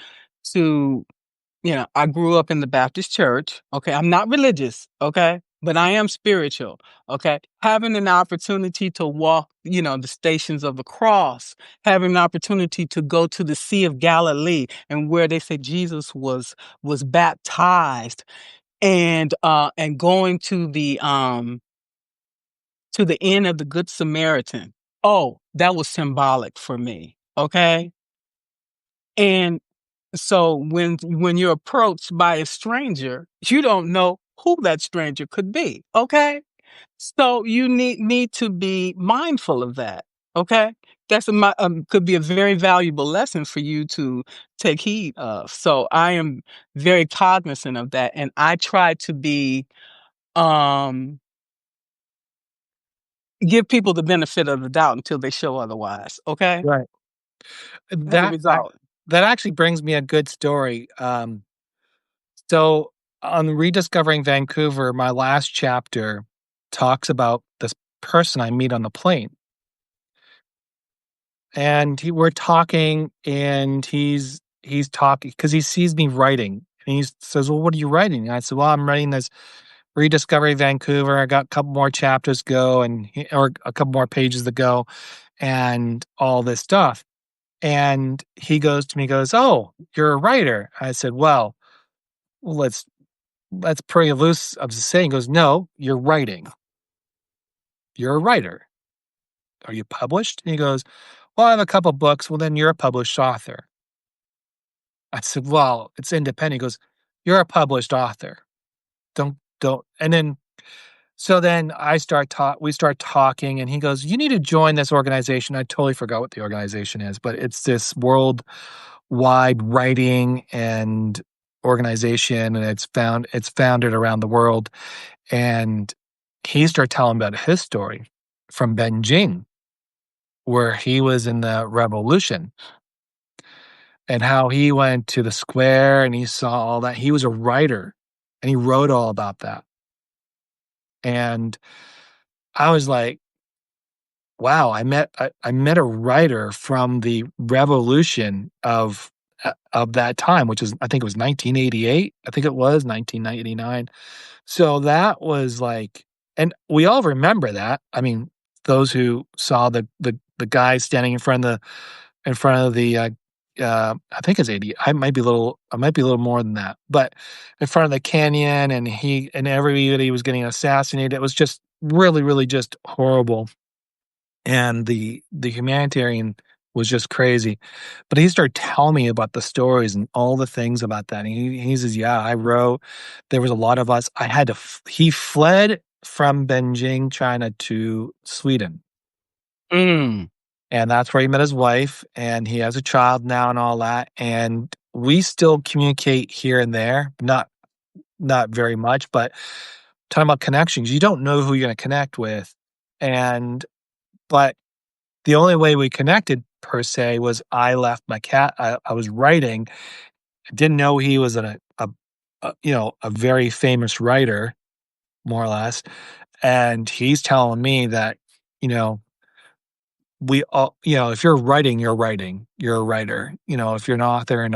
I grew up in the Baptist church, okay? I'm not religious, okay? But I am spiritual, okay? Having an opportunity to walk, the stations of the cross, having an opportunity to go to the Sea of Galilee and where they say Jesus was baptized and going to the inn of the Good Samaritan. Oh, that was symbolic for me, okay? And so when you're approached by a stranger, you don't know who that stranger could be, okay? So you need to be mindful of that, okay? Could be a very valuable lesson for you to take heed of. So I am very cognizant of that, and I try to be um give people the benefit of the doubt until they show otherwise, okay? Right. As a That ac result. that actually brings me a good story. So on Rediscovering Vancouver, my last chapter talks about this person I meet on the plane, and we're talking, and he's talking because he sees me writing, and he says, "Well, what are you writing?" And I said, "Well, I'm writing this Rediscovering Vancouver. I got a couple more chapters to go, or a couple more pages to go, and all this stuff." And he goes to me, he goes, "Oh, you're a writer." I said, "Well, let's that's pretty loose of the saying." He goes, "No, you're writing. You're a writer. Are you published?" And he goes, "Well, I have a couple books." "Well, then you're a published author." I said, "Well, it's independent." He goes, "You're a published author. Don't." And then So then we start talking and he goes, "You need to join this organization." I totally forgot what the organization is, but it's this worldwide writing and organization, and it's founded around the world. And he started telling about his story from Beijing, where he was in the revolution and how he went to the square and he saw all that. He was a writer and he wrote all about that. And I was like, wow, I met a writer from the revolution of that time, which is I think it was 1988. I think it was 1989. So that was like, and we all remember that. I mean, those who saw the guy standing in front of the I think it's 80. I might be a little more than that, but in front of the canyon, and he and everybody was getting assassinated. It was just really, really just horrible, and the humanitarian was just crazy. But he started telling me about the stories and all the things about that. And he says, "Yeah, I wrote. There was a lot of us. I had to." He fled from Beijing, China, to Sweden, Mm. and that's where he met his wife. And he has a child now, and all that. And we still communicate here and there, not very much, but talking about connections, you don't know who you're going to connect with, and but the only way we connected per se was I left my cat. I was writing. I didn't know he was a very famous writer, more or less. And he's telling me that, you know, we all, if you're writing, you're writing, you're a writer. If you're an author,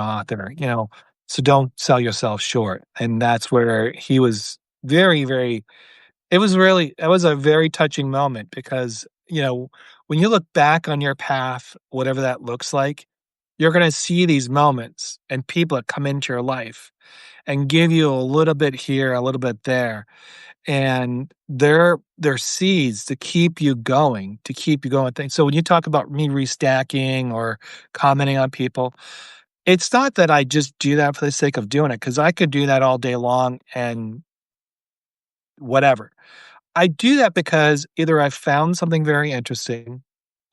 so don't sell yourself short. And that's where he was very, very it was a very touching moment because, when you look back on your path, whatever that looks like, you're gonna see these moments and people that come into your life and give you a little bit here, a little bit there, and they're seeds to keep you going. Things. So when you talk about me restacking or commenting on people, it's not that I just do that for the sake of doing it, because I could do that all day long and whatever. I do that because either I found something very interesting,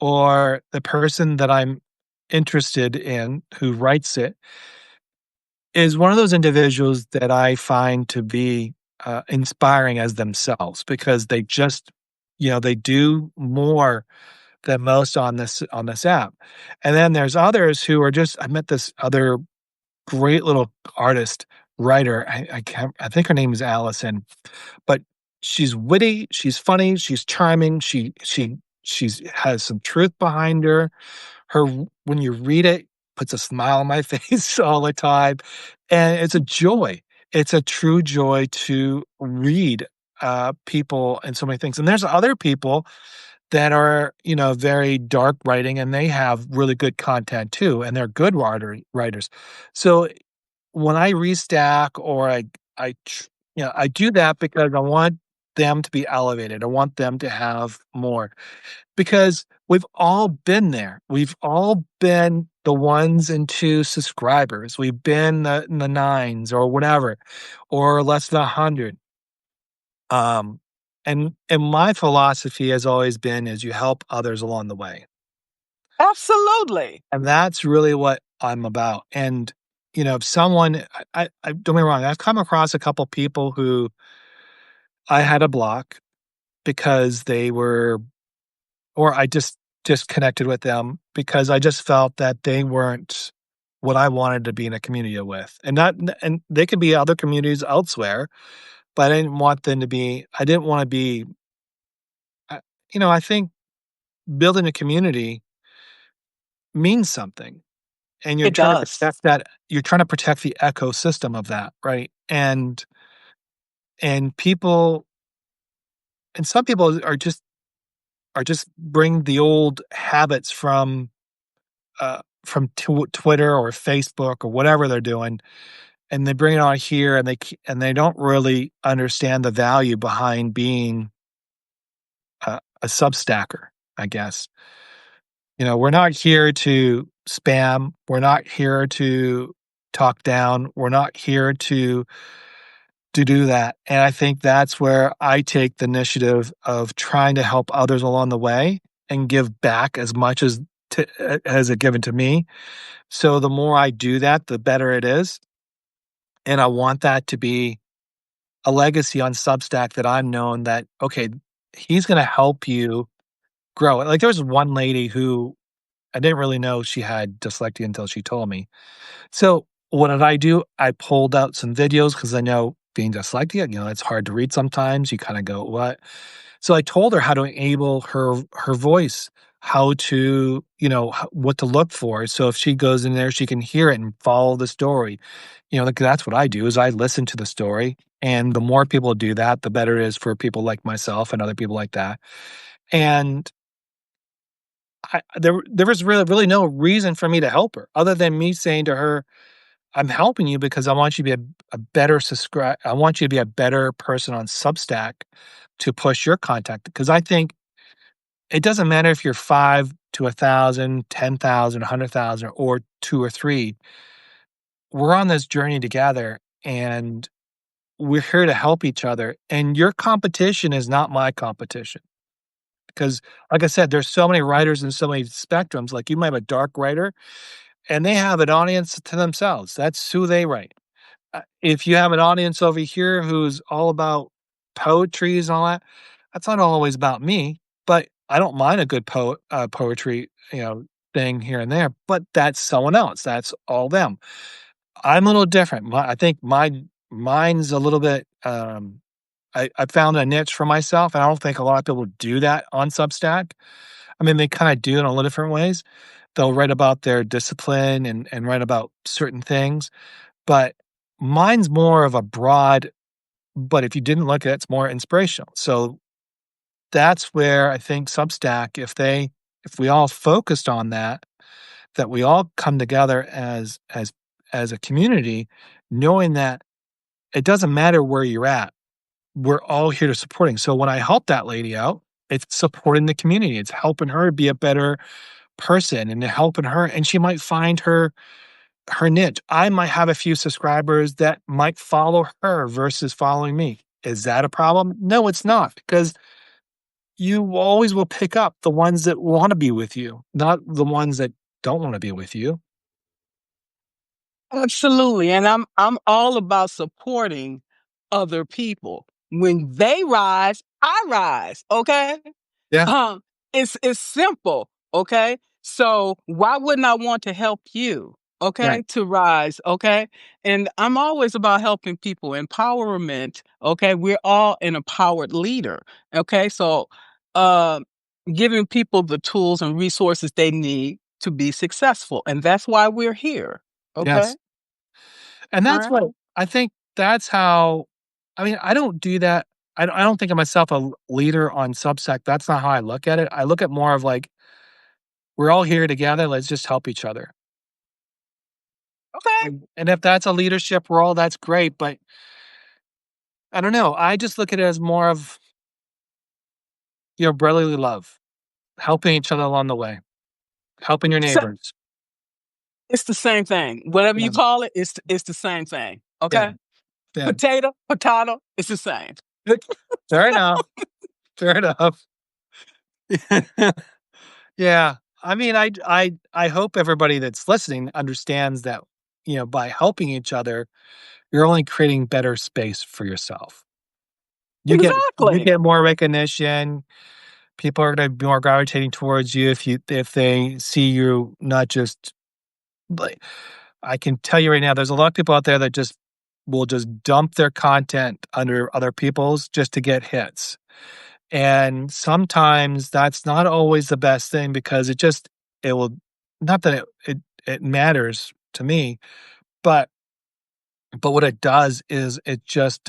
or the person that I'm interested in who writes it is one of those individuals that I find to be inspiring as themselves, because they do more than most on this app. And then there's others who are just, I met this other great little artist writer. I think her name is Allison, but she's witty, she's funny, she's charming, she's has some truth behind her. When you read it, puts a smile on my face all the time, and it's a joy. It's a true joy to read, people and so many things. And there's other people that are, very dark writing, and they have really good content too, and they're good writers. So when I restack or I tr I do that because I want them to be elevated. I want them to have more, because we've all been there. We've all been the ones and 2 subscribers. We've been in the 9s or whatever, or less than 100. Um, and my philosophy has always been is you help others along the way. Absolutely. And that's really what I'm about. And, if someone I don't get me wrong, I've come across a couple people who I had to block because they were, or I just disconnected with them because I just felt that they weren't what I wanted to be in a community with. And they could be other communities elsewhere, but I didn't want to be, I- I think building a community means something, and It does. you're trying to protect the ecosystem of that, right? And people and some people are just bring the old habits from Twitter or Facebook or whatever they're doing, and they bring it on here, and and they don't really understand the value behind being a substacker, I guess. We're not here to spam. We're not here to talk down. We're not here to to do that, and I think that's where I take the initiative of trying to help others along the way and give back as much as it given to me. So the more I do that, the better it is, and I want that to be a legacy on Substack that I'm known that, okay, he's gonna help you grow. Like, there was one lady who I didn't really know she had dyslexia until she told me. So, what did I do? I pulled out some videos because I know being dyslexic, it's hard to read sometimes. You kinda go, "What?" So, I told her how to enable her voice, how to, what to look for. So, if she goes in there, she can hear it and follow the story. Like, that's what I do is I listen to the story, and the more people do that, the better it is for people like myself and other people like that. And there was really no reason for me to help her other than me saying to her, "I'm helping you because I want you to be a better subscribe. I want you to be a better person on Substack to push your content." Because I think it doesn't matter if you're 5 to 1,000, 10,000, 100,000, or 2 or 3. We're on this journey together, and we're here to help each other. And your competition is not my competition. Because, like I said, there's so many writers and so many spectrums. Like, you might have a dark writer, and they have an audience to themselves. That's who they write. If you have an audience over here who's all about poetries and all that, that's not always about me, but I don't mind a good poetry, thing here and there, but that's someone else. That's all them. I'm a little different. I think mine's a little bit, I found a niche for myself, and I don't think a lot of people do that on Substack. I mean, they kinda do it in a little different ways. They'll write about their discipline and write about certain things, but mine's more of a broad, but if you didn't look at it, it's more inspirational. So that's where I think Substack, if we all focused on that, that we all come together as a community, knowing that it doesn't matter where you're at, we're all here to supporting. So when I help that lady out, it's supporting the community. It's helping her be a better person and helping her, and she might find her niche. I might have a few subscribers that might follow her versus following me. Is that a problem? No, it's not, because you always will pick up the ones that want to be with you, not the ones that don't want to be with you. Absolutely, and I'm all about supporting other people. When they rise, I rise, okay? Yeah, Um, it's simple, okay? So why wouldn't I want to help you, okay, right. to rise, okay? And I'm always about helping people, empowerment, okay? We're all an empowered leader, okay? So, um, giving people the tools and resources they need to be successful, and that's why we're here, okay? Yes. And All that's right. what I think that's how I mean, I don't do that. I don't think of myself a leader on Substack. That's not how I look at it. I look at more of like, we're all here together. Let's just help each other. Okay. And if that's a leadership role, that's great. But I don't know. I just look at it as more of, brotherly love, helping each other along the way, helping your So neighbors. it's the same thing. Whatever Yeah. you call it, it's the same thing. Yeah. Okay? Yeah. Potato, potato, it's the same. Fair enough. Fair enough. Yeah. I mean, I hope everybody that's listening understands that, by helping each other, you're only creating better space for yourself. You Exactly. get more recognition. People are gonna be more gravitating towards you if they see you not just like I can tell you right now, there's a lot of people out there that just will just dump their content under other people's just to get hits. And sometimes that's not always the best thing because it will not that it matters to me, but what it does is it just it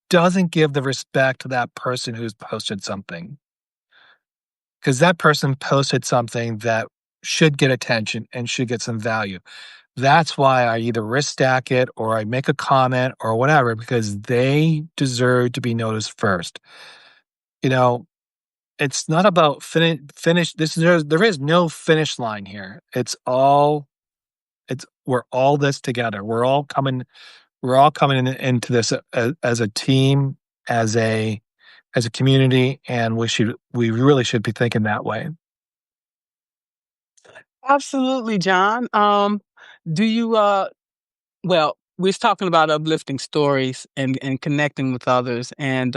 doesn't give the respect to that person who's posted something. Because that person posted something that should get attention and should get some value. That's why I either risk stack it or I make a comment or whatever because they deserve to be noticed first. You know, it's not about finish. There is no finish line here. We're all this together. We're all coming into this as a team, as a community, and we really should be thinking that way. Absolutely, John. Do you well, we're talking about uplifting stories and connecting with others, and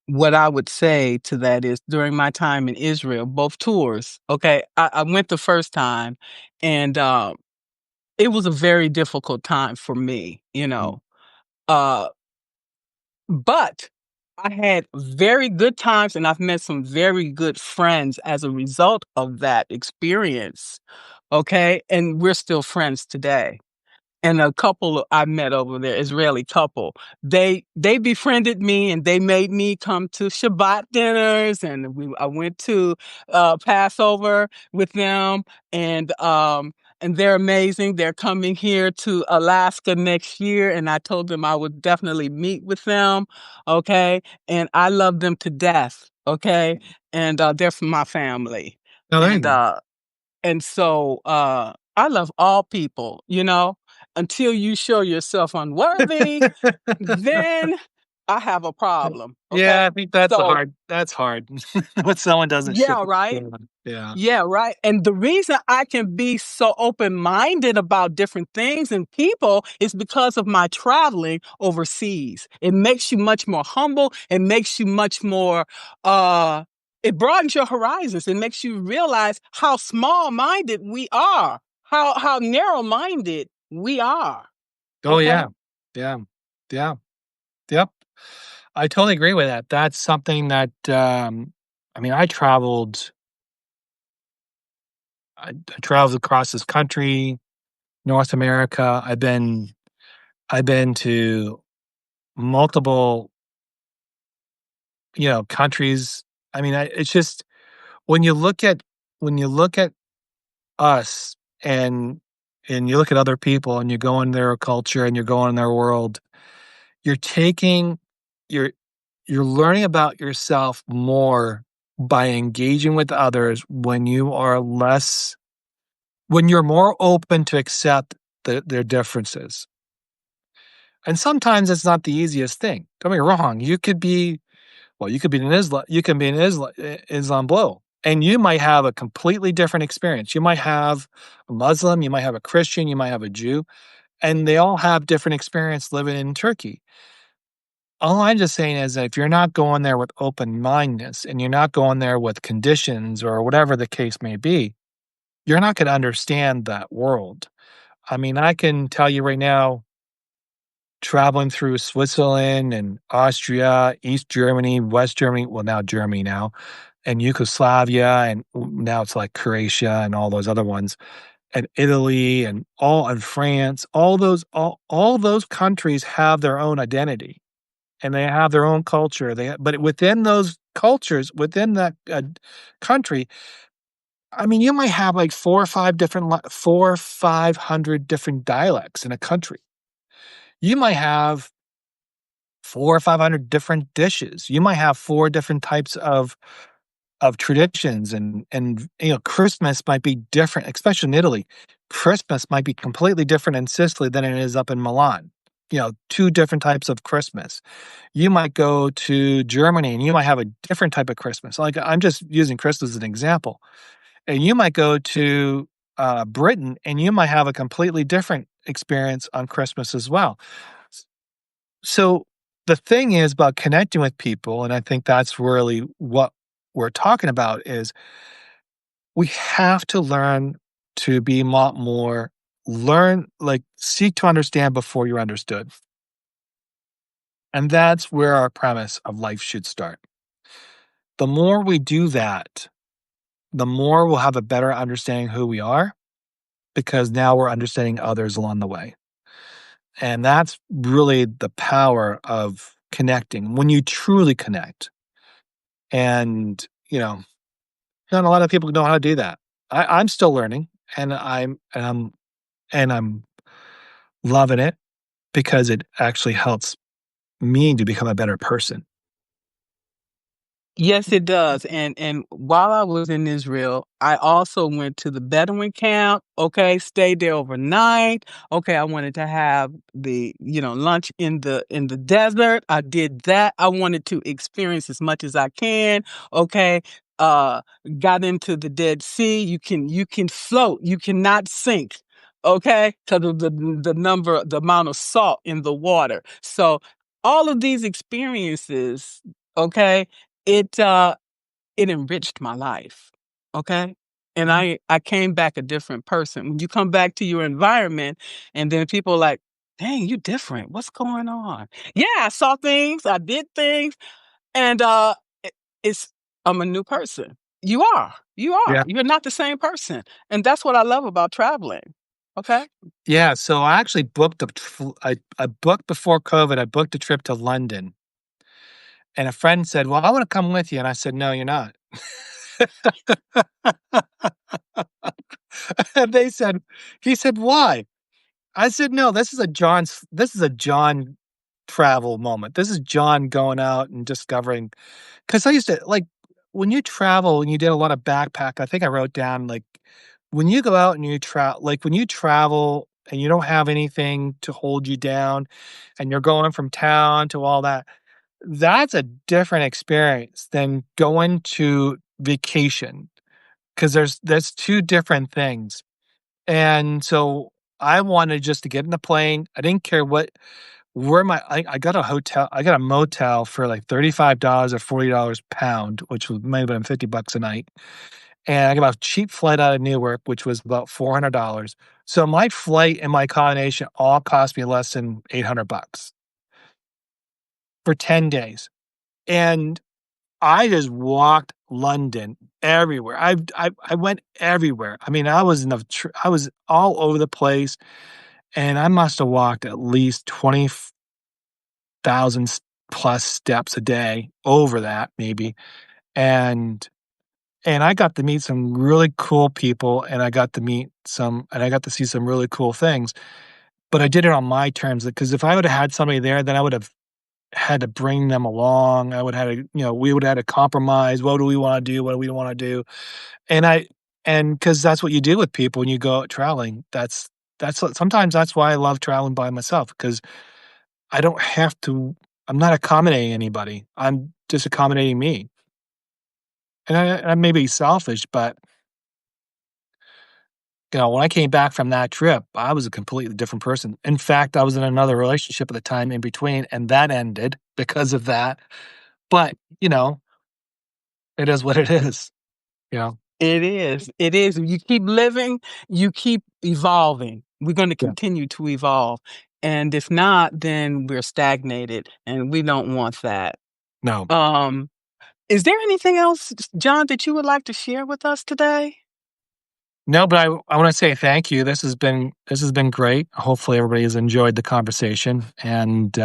what I would say to that is during my time in Israel, both tours, okay, I went the first time, and it was a very difficult time for me, Mm. uh, but I had very good times, and I've met some very good friends as a result of that experience. Okay. And we're still friends today. And a couple I met over there, Israeli couple, they befriended me and they made me come to Shabbat dinners, and I went to Passover with them, and they're amazing. They're coming here to Alaska next year, and I told them I would definitely meet with them. Okay, and I love them to death. Okay, and they're from my family, No, there you and go. uh, and so, I love all people, until you show yourself unworthy, then I have a problem, Yeah, okay? I think that's So hard. When someone doesn't show yeah, yeah, right? yeah. Yeah, right. And the reason I can be so open minded about different things and people is because of my traveling overseas. It makes you much more humble. It makes you much more, it broadens your horizons. It makes you realize how small minded we are, how narrow minded we are. Oh, yeah. Okay. Yeah. Yeah. Yep. I totally agree with that. That's something that, I mean, I traveled across this country, North America. I've been to multiple, countries. I mean, it's just when you look at us and you look at other people and you go in their culture and you go in their world, you're taking you're you're learning about yourself more by engaging with others when you're more open to accept their differences. And sometimes it's not the easiest thing. Don't get me wrong. You could be an Islam blue, and you might have a completely different experience. You might have a Muslim, you might have a Christian, you might have a Jew, and they all have different experience living in Turkey. All I'm just saying is that if you're not going there with open-mindedness and you're not going there with conditions or whatever the case may be, you're not gonna understand that world. I mean, I can tell you right now, traveling through Switzerland and Austria, East Germany, West Germany, well, now Germany now, and Yugoslavia, and now it's like Croatia and all those other ones, and Italy and France, all those countries have their own identity and they have their own culture. But within those cultures, within that country, I mean, you might have like 4 or 500 different dialects in a country. You might have 4 or 500 different dishes. You might have 4 different types of traditions and Christmas might be different, especially in Italy. Christmas might be completely different in Sicily than it is up in Milan. 2 different types of Christmas. You might go to Germany and you might have a different type of Christmas. Like, I'm just using Christmas as an example. And you might go to, Britain and you might have a completely different experience on Christmas as well. So the thing is about connecting with people, and I think that's really what we're talking about is we have to learn to be a lot more seek to understand before you're understood. And that's where our premise of life should start. The more we do that, the more we'll have a better understanding who we are because now we're understanding others along the way. And that's really the power of connecting when you truly connect. And, not a lot of people know how to do that. I'm still learning and I'm loving it because it actually helps me to become a better person. Yes, it does. And while I was in Israel, I also went to the Bedouin camp. Okay, stayed there overnight. Okay, I wanted to have lunch in the desert. I did that. I wanted to experience as much as I can. Okay, uh, got into the Dead Sea. You can float. You cannot sink. Okay, because of the amount of salt in the water. So all of these experiences. Okay, it, it enriched my life, okay? And I came back a different person. When you come back to your environment and then people are like, "Dang, you different. What's going on?" Yeah, I saw things, I did things, and, it it's I'm a new person. You are, you are. Yeah. You're not the same person, and that's what I love about traveling, okay? Yeah, so I actually booked I booked before COVID, I booked a trip to London, and a friend said, "Well, I wanna come with you," and I said, "No, you're not." And he said, "Why?" I said, "No, this is a John travel moment. This is John going out and discovering." Because I used to like, when you travel and you did a lot of backpack, I think I wrote down, like, when you go out and when you travel and you don't have anything to hold you down and you're going from town to all that, that's a different experience than going to vacation, because there's 2 different things. And so I wanted just to get in the plane. I didn't care I got I got a motel for like $35 or $40 pound, which was might have been $50 a night. And I got a cheap flight out of Newark, which was about $400. So my flight and my accommodation all cost me less than $800 for 10 days. And I just walked London everywhere. I went everywhere. I mean, I was all over the place, and I must have walked at least 20,000 plus steps a day, over that maybe. And I got to meet some really cool people, and I got to see some really cool things, but I did it on my terms, because if I would have had somebody there, then I would have had to bring them along. I would have had to, we would have had to compromise. What do we wanna do? What do we wanna do? And I and because that's what you do with people when you go out traveling. Sometimes that's why I love traveling by myself, because I don't have to I'm not accommodating anybody. I'm just accommodating me. And I may be selfish, but, when I came back from that trip, I was a completely different person. In fact, I was in another relationship at the time in between, and that ended because of that. But, it is what it is, you know? It is. It is. You keep living, you keep evolving. We're going to Yeah. continue to evolve. And if not, then we're stagnated and we don't want that. No. Um, is there anything else, John, that you would like to share with us today? No, but I wanna say thank you. This has been great. Hopefully, everybody has enjoyed the conversation, and,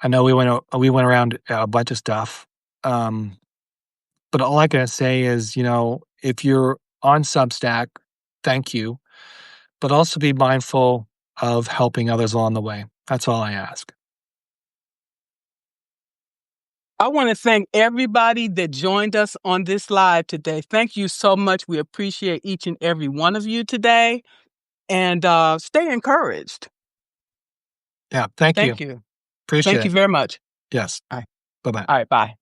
I know we went around a bunch of stuff, um, but all I can say is, if you're on Substack, thank you, but also be mindful of helping others along the way. That's all I ask. I want to thank everybody that joined us on this live today. Thank you so much. We appreciate each and every one of you today. And stay encouraged. Yeah, thank you. Thank you. Appreciate Thank you it. very much. Yes. All right. Bye-bye. All right. Bye.